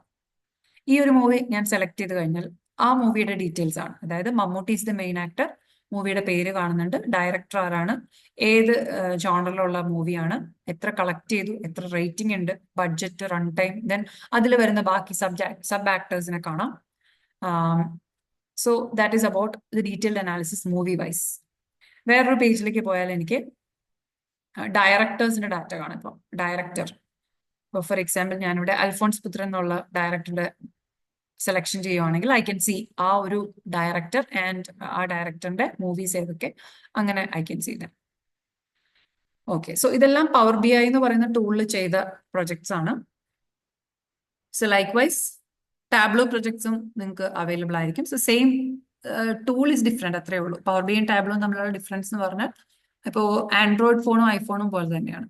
ഈ ഒരു മൂവി ഞാൻ സെലക്ട് ചെയ്ത് കഴിഞ്ഞാൽ ആ മൂവിയുടെ ഡീറ്റെയിൽസ് ആണ്. അതായത് Mammootty is the main actor, മൂവിയുടെ പേര് കാണുന്നുണ്ട്, ഡയറക്ടർ ആരാണ്, ഏത് ജോണറിലുള്ള മൂവിയാണ്, എത്ര കളക്ട് ചെയ്തു, എത്ര റേറ്റിംഗ് ഉണ്ട്, ബഡ്ജറ്റ്, റൺ ടൈം, ദെൻ അതിൽ വരുന്ന ബാക്കി സബ് ആക്ടേഴ്സിനെ കാണാം. So that is about the detailed analysis movie wise. വേറൊരു പേജിലേക്ക് പോയാൽ എനിക്ക് ഡയറക്ടേഴ്സിന്റെ ഡാറ്റ കാണാം. ഇപ്പോൾ ഡയറക്ടർ, ഇപ്പോൾ ഫോർ എക്സാമ്പിൾ ഞാനിവിടെ അൽഫോൺസ് പുത്രൻ എന്നുള്ള ഡയറക്ടറുടെ സെലക്ഷൻ ചെയ്യുവാണെങ്കിൽ ഐ ക്യാൻ സി ആ ഒരു ഡയറക്ടർ ആൻഡ് ആ ഡയറക്ടറിന്റെ മൂവീസ് ഏതൊക്കെ, അങ്ങനെ I can C dum. Okay, so ഇതെല്ലാം പവർ ബി ഐ എന്ന് പറയുന്ന ടൂളിൽ ചെയ്ത പ്രൊജക്ട്സ് ആണ്. സോ ലൈക്ക് വൈസ് ടാബ്ലോ പ്രൊജക്ട്സും നിങ്ങൾക്ക് അവൈലബിൾ ആയിരിക്കും. So same tool is different, അത്രേ ഉള്ളൂ. പവർ ബി ഐയും ടാബ്ലോയും തമ്മിലുള്ള ഡിഫറൻസ് എന്ന് പറഞ്ഞാൽ ഇപ്പോൾ ആൻഡ്രോയിഡ് ഫോണും ഐഫോണും പോലെ തന്നെയാണ്.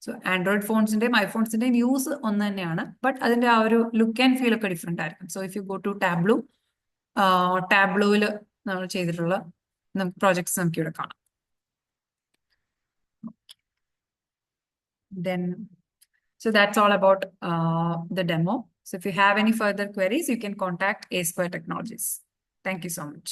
സോ ആൻഡ്രോയിഡ് ഫോൺസിന്റെയും ഐഫോൺസിന്റെയും യൂസ് ഒന്ന് തന്നെയാണ്, ബട്ട് അതിന്റെ ആ ഒരു ലുക്ക് ആൻഡ് ഫീൽ ഒക്കെ ഡിഫറെന്റ് ആയിരിക്കും. So if you go to Tableau, ടാബ്ലോയിൽ നമ്മൾ ചെയ്തിട്ടുള്ള പ്രോജക്ട്സ് നമുക്ക് ഇവിടെ കാണാം. Then, so that's all about the demo. So if you have any further queries, you can contact A Square Technologies. Thank you so much.